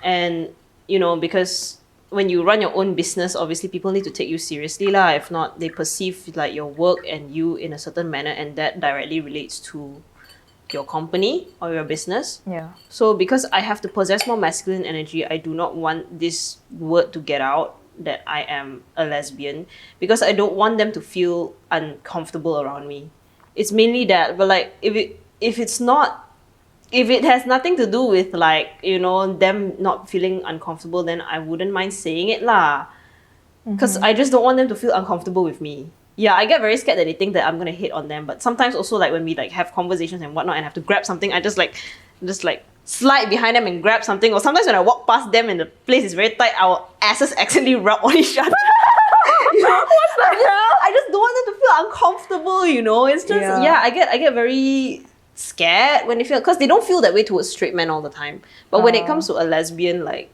Speaker 2: And because when you run your own business, obviously people need to take you seriously lah. If not, they perceive like your work and you in a certain manner, and that directly relates to your company or your business.
Speaker 1: Yeah.
Speaker 2: So because I have to possess more masculine energy, I do not want this word to get out that I am a lesbian, because I don't want them to feel uncomfortable around me. It's mainly that. But like if it has nothing to do with like, them not feeling uncomfortable, then I wouldn't mind saying it lah. Because I just don't want them to feel uncomfortable with me. Yeah, I get very scared that they think that I'm gonna hit on them. But sometimes also like when we like have conversations and whatnot and have to grab something, I just slide behind them and grab something. Or sometimes when I walk past them and the place is very tight, our asses accidentally rub on each other. What the hell? I just don't want them to feel uncomfortable. It's just I get very scared when they feel, because they don't feel that way towards straight men all the time. But when it comes to a lesbian, like,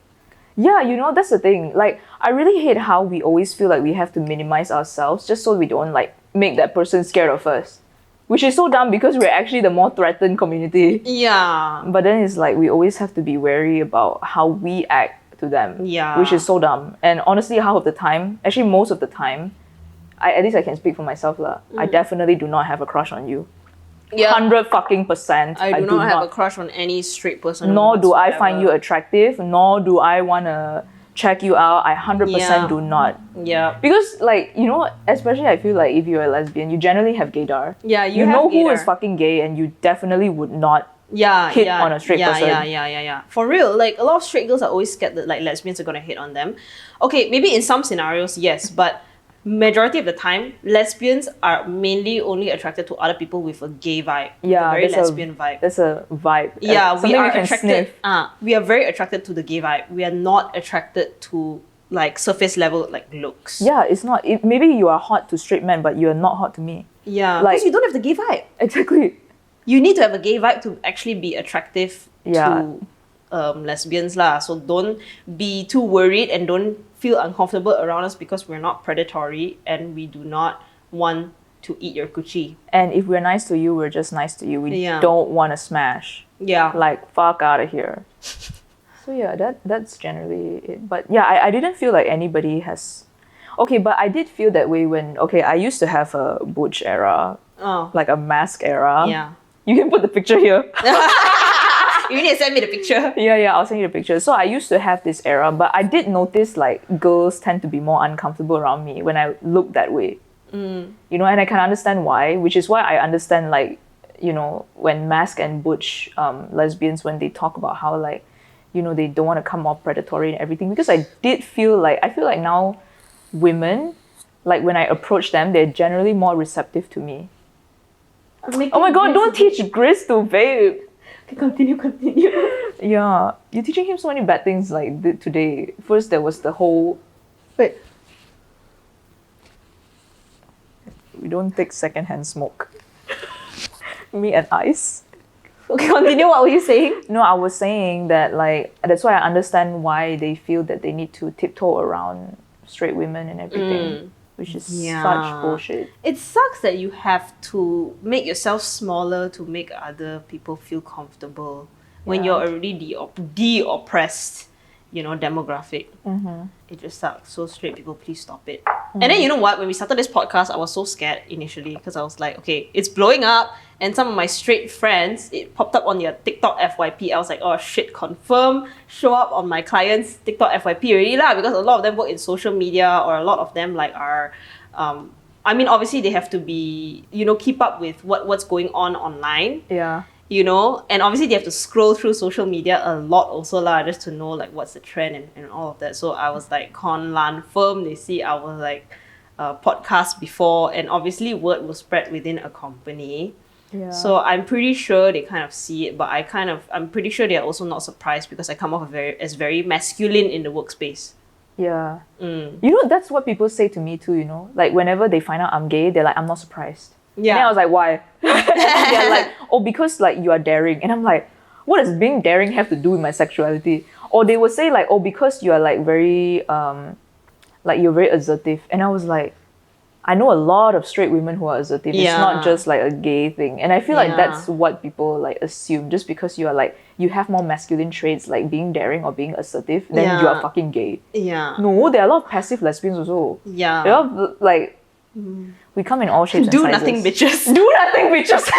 Speaker 1: yeah, that's the thing. Like, I really hate how we always feel like we have to minimize ourselves just so we don't like make that person scared of us, which is so dumb because we're actually the more threatened community.
Speaker 2: yeah,
Speaker 1: But then it's like we always have to be wary about how we act to them,
Speaker 2: Yeah.
Speaker 1: which is so dumb. And honestly, half of the time, actually most of the time, at least I can speak for myself lah. I definitely do not have a crush on you.
Speaker 2: yeah.
Speaker 1: 100%.
Speaker 2: I do not have a crush on any straight person.
Speaker 1: Nor do I
Speaker 2: whatsoever.
Speaker 1: find you attractive, nor do I want to check you out. I 100%
Speaker 2: Yeah.
Speaker 1: do not.
Speaker 2: Yeah.
Speaker 1: Because like, especially I feel like if you're a lesbian, you generally have gaydar.
Speaker 2: Yeah,
Speaker 1: You
Speaker 2: have
Speaker 1: know who is
Speaker 2: gaydar.
Speaker 1: fucking gay and you definitely would not hit on a straight person.
Speaker 2: Yeah. For real, like a lot of straight girls are always scared that like lesbians are gonna hit on them. Okay, maybe in some scenarios, yes, but majority of the time, lesbians are mainly only attracted to other people with a gay vibe.
Speaker 1: Yeah,
Speaker 2: a very
Speaker 1: that's
Speaker 2: lesbian vibe.
Speaker 1: That's a vibe.
Speaker 2: Yeah,
Speaker 1: something
Speaker 2: we are
Speaker 1: can
Speaker 2: attracted.
Speaker 1: sniff.
Speaker 2: We are very attracted to the gay vibe. We are not attracted to like surface level like looks.
Speaker 1: Yeah, it's not. Maybe you are hot to straight men, but you're not hot to me.
Speaker 2: Yeah,
Speaker 1: Like-
Speaker 2: because you don't have the gay vibe.
Speaker 1: Exactly.
Speaker 2: You need to have a gay vibe to actually be attractive
Speaker 1: Yeah.
Speaker 2: to lesbians lah. So don't be too worried and don't feel uncomfortable around us, because we're not predatory and we do not want to eat your coochie.
Speaker 1: And if we're nice to you, we're just nice to you. We
Speaker 2: Yeah.
Speaker 1: don't want to smash.
Speaker 2: Yeah.
Speaker 1: Like, fuck out of here. So yeah, that's generally it. But yeah, I didn't feel like anybody has... Okay, but I did feel that way when... Okay, I used to have a butch era,
Speaker 2: Oh.
Speaker 1: like a mask era.
Speaker 2: Yeah.
Speaker 1: You can put the picture here.
Speaker 2: You need to send me the picture.
Speaker 1: Yeah, I'll send you the picture. So I used to have this era, but I did notice like girls tend to be more uncomfortable around me when I look that way. And I can understand why, which is why I understand like, when mask and butch lesbians, when they talk about how like, they don't want to come off predatory and everything, because I feel like now women, like when I approach them, they're generally more receptive to me. Oh my god, don't teach Gris to babe.
Speaker 2: Continue.
Speaker 1: Yeah, you're teaching him so many bad things like today. First, there was the whole... Wait. We don't take secondhand smoke. Me and Ice.
Speaker 2: Okay, continue. What were you saying?
Speaker 1: No, I was saying that like, that's why I understand why they feel that they need to tiptoe around straight women and everything. Which is such bullshit.
Speaker 2: It sucks that you have to make yourself smaller to make other people feel comfortable when you're already the oppressed, demographic. It just sucks. So straight people, please stop it. And then you know what? When we started this podcast, I was so scared initially because I was like, okay, it's blowing up. And some of my straight friends, it popped up on their TikTok FYP. I was like, oh shit, confirm, show up on my clients' TikTok FYP already lah, because a lot of them work in social media, or a lot of them like are, obviously they have to be, keep up with what's going on online.
Speaker 1: Yeah.
Speaker 2: And obviously they have to scroll through social media a lot also lah, just to know like what's the trend and all of that. So I was like, confirm, they see I was like podcast before, and obviously word was spread within a company.
Speaker 1: Yeah.
Speaker 2: So I'm pretty sure they kind of see it, but I'm pretty sure they're also not surprised because I come off as very masculine in the workspace.
Speaker 1: Yeah. That's what people say to me too, like whenever they find out I'm gay, they're like, I'm not surprised.
Speaker 2: Yeah.
Speaker 1: And then I was like, why? They're like, oh, because like you are daring. And I'm like, what does being daring have to do with my sexuality? Or they would say like, oh, because you are like very, like you're very assertive. And I was like, I know a lot of straight women who are assertive. It's not just like a gay thing. And I feel like that's what people like assume. Just because you are like, you have more masculine traits like being daring or being assertive, then you are fucking gay.
Speaker 2: Yeah.
Speaker 1: No, there are a lot of passive lesbians also.
Speaker 2: Yeah.
Speaker 1: There are like, we come in all shapes and
Speaker 2: Do
Speaker 1: sizes.
Speaker 2: nothing bitches.
Speaker 1: Do nothing bitches.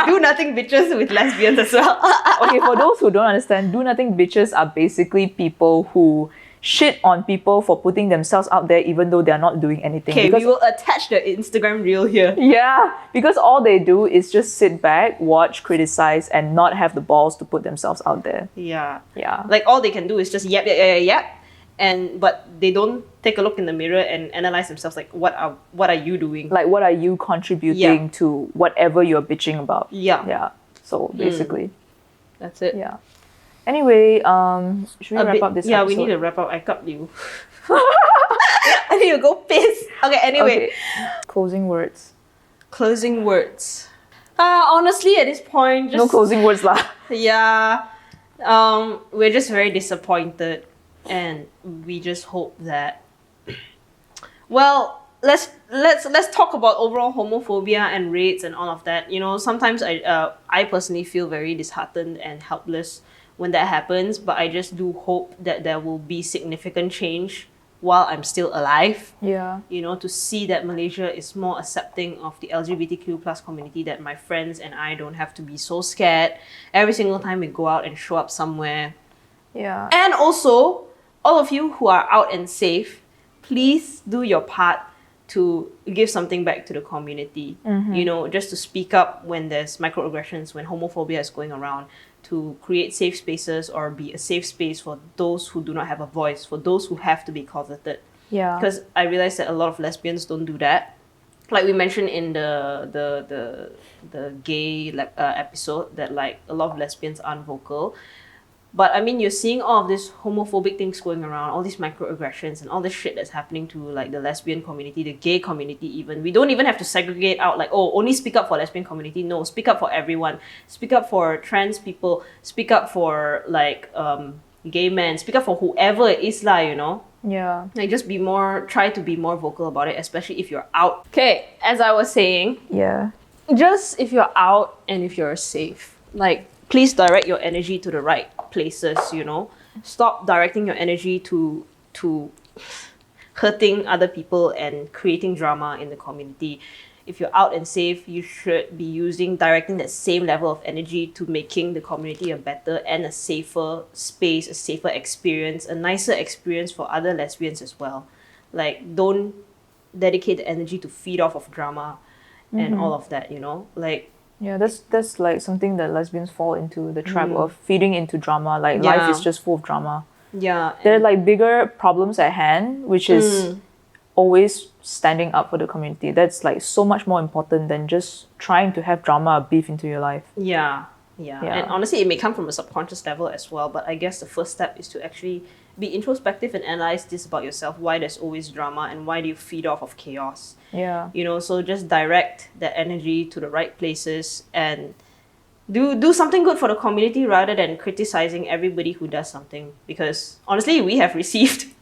Speaker 2: Do nothing bitches with lesbians as well.
Speaker 1: Okay, for those who don't understand, do nothing bitches are basically people who shit on people for putting themselves out there even though they're not doing anything.
Speaker 2: Okay, we will attach the Instagram reel here.
Speaker 1: Yeah, because all they do is just sit back, watch, criticize, and not have the balls to put themselves out there.
Speaker 2: Yeah.
Speaker 1: Yeah.
Speaker 2: Like all they can do is just yap. But they don't take a look in the mirror and analyze themselves like what are you doing?
Speaker 1: Like what are you contributing to whatever you're bitching about?
Speaker 2: Yeah.
Speaker 1: Yeah. So basically.
Speaker 2: That's it.
Speaker 1: Yeah. Anyway, should we wrap up this episode?
Speaker 2: Yeah, we need to wrap up. I cut you. I need to go piss. Okay, anyway.
Speaker 1: Okay. Closing words.
Speaker 2: Closing words. Honestly, at this point, just...
Speaker 1: No closing words lah.
Speaker 2: Yeah. We're just very disappointed. And we just hope that... Well, let's talk about overall homophobia and rates and all of that. You know, sometimes I personally feel very disheartened and helpless when that happens, but I just do hope that there will be significant change while I'm still alive.
Speaker 1: Yeah.
Speaker 2: You know, to see that Malaysia is more accepting of the LGBTQ plus community, that my friends and I don't have to be so scared every single time we go out and show up somewhere.
Speaker 1: Yeah.
Speaker 2: And also, all of you who are out and safe, please do your part to give something back to the community. You know, just to speak up when there's microaggressions, when homophobia is going around, to create safe spaces or be a safe space for those who do not have a voice, for those who have to be closeted.
Speaker 1: Yeah.
Speaker 2: Because I realize that a lot of lesbians don't do that. Like we mentioned in the gay episode, that like a lot of lesbians aren't vocal. But I mean, you're seeing all of these homophobic things going around, all these microaggressions and all this shit that's happening to like the lesbian community, the gay community even. We don't even have to segregate out like, oh, only speak up for lesbian community. No, speak up for everyone. Speak up for trans people. Speak up for like gay men. Speak up for whoever it is lah, you know?
Speaker 1: Yeah.
Speaker 2: Like just try to be more vocal about it, especially if you're out. Okay, as I was saying,
Speaker 1: Yeah.
Speaker 2: just if you're out and if you're safe, like please direct your energy to the right places, you know. Stop directing your energy to hurting other people and creating drama in the community. If you're out and safe, you should be directing that same level of energy to making the community a better and a safer space, a safer experience, a nicer experience for other lesbians as well. Like, don't dedicate the energy to feed off of drama and all of that, you know. Like,
Speaker 1: yeah, that's like something that lesbians fall into, the trap of feeding into drama. Like life is just full of drama.
Speaker 2: Yeah.
Speaker 1: There are like bigger problems at hand, which is always standing up for the community. That's like so much more important than just trying to have drama or beef into your life.
Speaker 2: Yeah.
Speaker 1: Yeah.
Speaker 2: And honestly, it may come from a subconscious level as well, but I guess the first step is to actually be introspective and analyze this about yourself. Why there's always drama and why do you feed off of chaos?
Speaker 1: Yeah.
Speaker 2: You know, so just direct that energy to the right places and do something good for the community rather than criticizing everybody who does something. Because honestly, we have received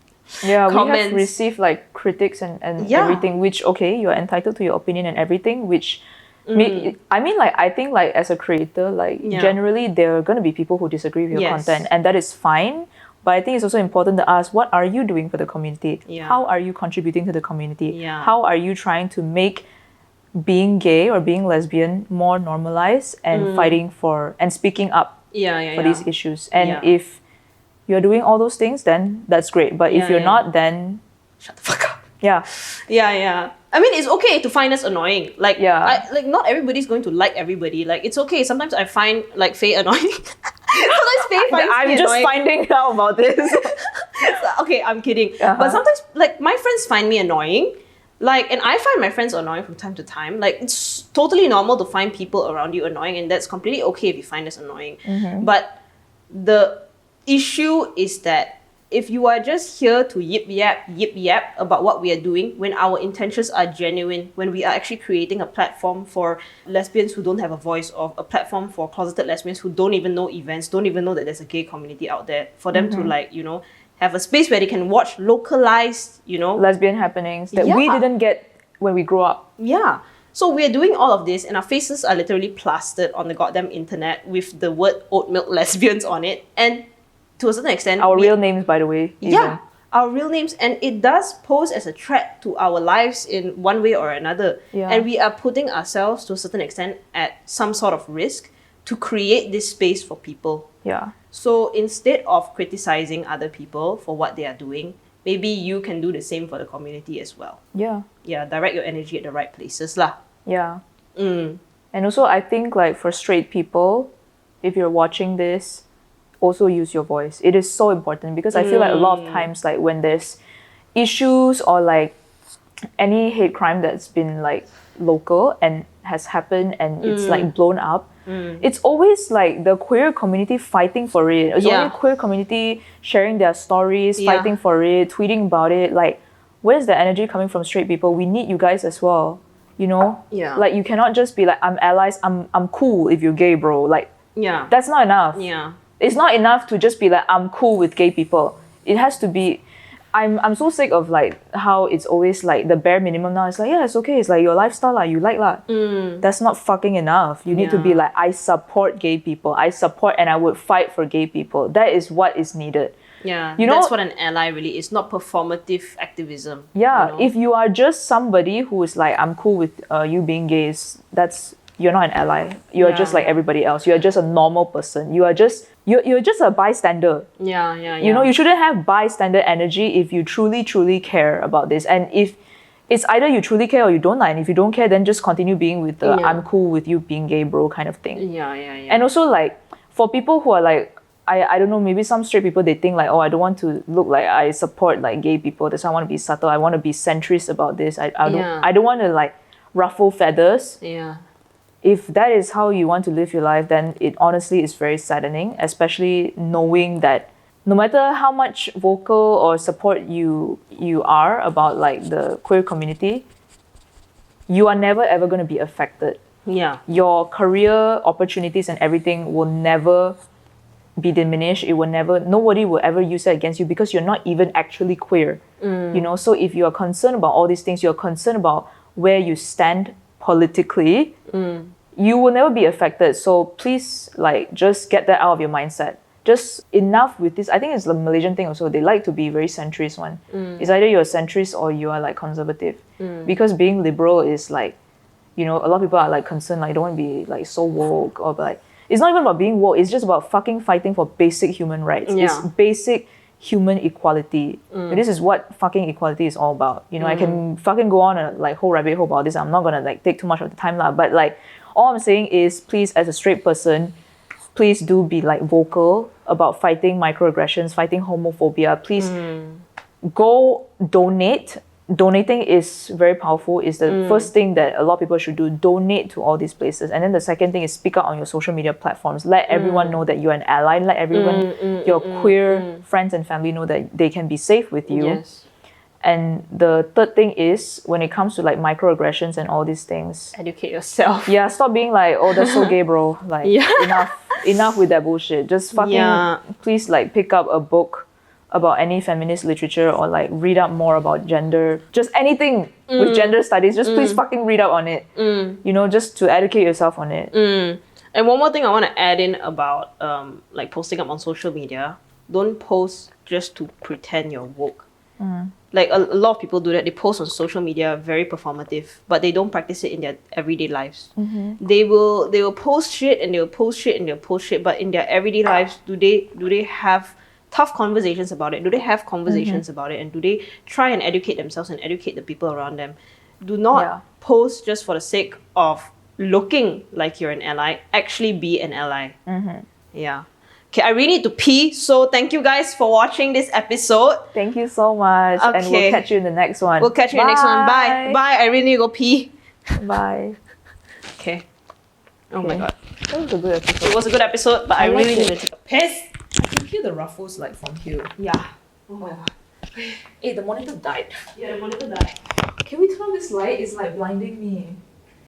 Speaker 1: we have
Speaker 2: comments.
Speaker 1: received like critics and
Speaker 2: Yeah.
Speaker 1: everything, which okay, you're entitled to your opinion and everything, which I think like as a creator, like generally there are gonna be people who disagree with your content, and that is fine. But I think it's also important to ask, what are you doing for the community?
Speaker 2: Yeah.
Speaker 1: How are you contributing to the community?
Speaker 2: Yeah.
Speaker 1: How are you trying to make being gay or being lesbian more normalized and fighting for and speaking up for these issues? And if you're doing all those things, then that's great. But if you're not, then
Speaker 2: shut the fuck up.
Speaker 1: Yeah.
Speaker 2: Yeah. I mean, it's okay to find us annoying. Like, not everybody's going to like everybody. Like, it's okay. Sometimes I find like Faye annoying. Sometimes Faye finds me
Speaker 1: I'm just
Speaker 2: annoying.
Speaker 1: finding out about this.
Speaker 2: Okay, I'm kidding. But sometimes, like, my friends find me annoying. Like, and I find my friends annoying from time to time. Like, it's totally normal to find people around you annoying, and that's completely okay if you find us annoying. But the issue is that if you are just here to yip yap about what we are doing, when our intentions are genuine, when we are actually creating a platform for lesbians who don't have a voice, or a platform for closeted lesbians who don't even know events, don't even know that there's a gay community out there, for them to like, you know, have a space where they can watch localized, you know,
Speaker 1: lesbian happenings that we didn't get when we grow up.
Speaker 2: Yeah. So we're doing all of this and our faces are literally plastered on the goddamn internet with the word oat milk lesbians on it. And to a certain extent...
Speaker 1: Our real names, by the way.
Speaker 2: Yeah. Our real names. And it does pose as a threat to our lives in one way or another.
Speaker 1: Yeah.
Speaker 2: And we are putting ourselves to a certain extent at some sort of risk to create this space for people.
Speaker 1: Yeah.
Speaker 2: So instead of criticizing other people for what they are doing, maybe you can do the same for the community as well.
Speaker 1: Yeah.
Speaker 2: Yeah, direct your energy at the right places lah.
Speaker 1: Yeah. And also I think like for straight people, if you're watching this, also use your voice. It is so important because I feel like a lot of times like when there's issues or like any hate crime that's been like local and has happened and it's like blown up, it's always like the queer community fighting for it. It's only queer community sharing their stories, fighting for it, tweeting about it. Like, where's the energy coming from straight people? We need you guys as well. You know?
Speaker 2: Yeah.
Speaker 1: Like you cannot just be like, I'm allies, I'm cool if you're gay, bro. Like that's not enough.
Speaker 2: Yeah.
Speaker 1: It's not enough to just be like, I'm cool with gay people. It has to be I'm so sick of like how it's always like the bare minimum now. It's like, yeah, it's okay. It's like your lifestyle lah, you like lah. That's not fucking enough. You need to be like, I support gay people. I support and I would fight for gay people. That is what is needed.
Speaker 2: Yeah,
Speaker 1: you know,
Speaker 2: that's what an ally really is, not performative activism.
Speaker 1: Yeah,
Speaker 2: you know?
Speaker 1: If you are just somebody who is like, I'm cool with you being gays, you're not an ally. You're just like everybody else. You're just a normal person. You're just a bystander.
Speaker 2: Yeah.
Speaker 1: You know, you shouldn't have bystander energy if you truly care about this. And if it's either you truly care or you don't like, and if you don't care, then just continue being with the I'm cool with you being gay, bro kind of thing.
Speaker 2: Yeah.
Speaker 1: And also like for people who are like, I don't know, maybe some straight people, they think like, oh, I don't want to look like I support like gay people. That's why I want to be subtle. I want to be centrist about this. I don't want to like ruffle feathers.
Speaker 2: Yeah.
Speaker 1: If that is how you want to live your life, then it honestly is very saddening, especially knowing that no matter how much vocal or support you are about like the queer community, you are never ever going to be affected.
Speaker 2: Yeah.
Speaker 1: Your career opportunities and everything will never be diminished. Nobody will ever use it against you because you're not even actually queer. You know, so if you are concerned about all these things, you're concerned about where you stand politically, you will never be affected. So please, like, just get that out of your mindset. Just enough with this. I think it's the Malaysian thing also. They like to be very centrist one. It's either you're a centrist or you are like conservative. Because being liberal is like, you know, a lot of people are like concerned, like, don't want to be like so woke or like, it's not even about being woke. It's just about fucking fighting for basic human rights.
Speaker 2: Yeah.
Speaker 1: It's basic human equality. And this is what fucking equality is all about. You know, I can fucking go on a like whole rabbit hole about this. I'm not gonna like take too much of the time lah. But like, all I'm saying is, please, as a straight person, please do be like vocal about fighting microaggressions, fighting homophobia. Please go donate. Donating is very powerful. It's the first thing that a lot of people should do. Donate to all these places. And then the second thing is speak out on your social media platforms. Let everyone know that you're an ally. Let everyone, your queer friends and family know that they can be safe with you.
Speaker 2: Yes.
Speaker 1: And the third thing is, when it comes to like microaggressions and all these things,
Speaker 2: educate yourself.
Speaker 1: Yeah, stop being like, oh, that's so gay, bro. Like, enough with that bullshit. Just fucking, please like pick up a book about any feminist literature or like read up more about gender, just anything with gender studies, just please fucking read up on it, you know, just to educate yourself on it.
Speaker 2: And one more thing I want to add in about like posting up on social media, don't post just to pretend you're woke. Like a lot of people do that. They post on social media very performative, but they don't practice it in their everyday lives. They will post shit and they'll post shit and they'll post shit, but in their everyday lives, do they have tough conversations about it? Do they have conversations about it? And do they try and educate themselves and educate the people around them? Do not post just for the sake of looking like you're an ally. Actually be an ally. Yeah. Okay, I really need to pee. So thank you guys for watching this episode.
Speaker 1: Thank you so much.
Speaker 2: Okay.
Speaker 1: And we'll catch you in the next one.
Speaker 2: We'll catch you in the next one. Bye. Bye. I really need to go pee.
Speaker 1: Bye.
Speaker 2: Okay. Oh my god.
Speaker 1: That was a good episode.
Speaker 2: It was a good episode, but I really need to take a piss.
Speaker 1: I can hear the ruffles like from here.
Speaker 2: Yeah. Oh my god.
Speaker 1: Hey, the monitor died.
Speaker 2: Yeah, the monitor died.
Speaker 1: Can we turn on this light? It's like blinding me.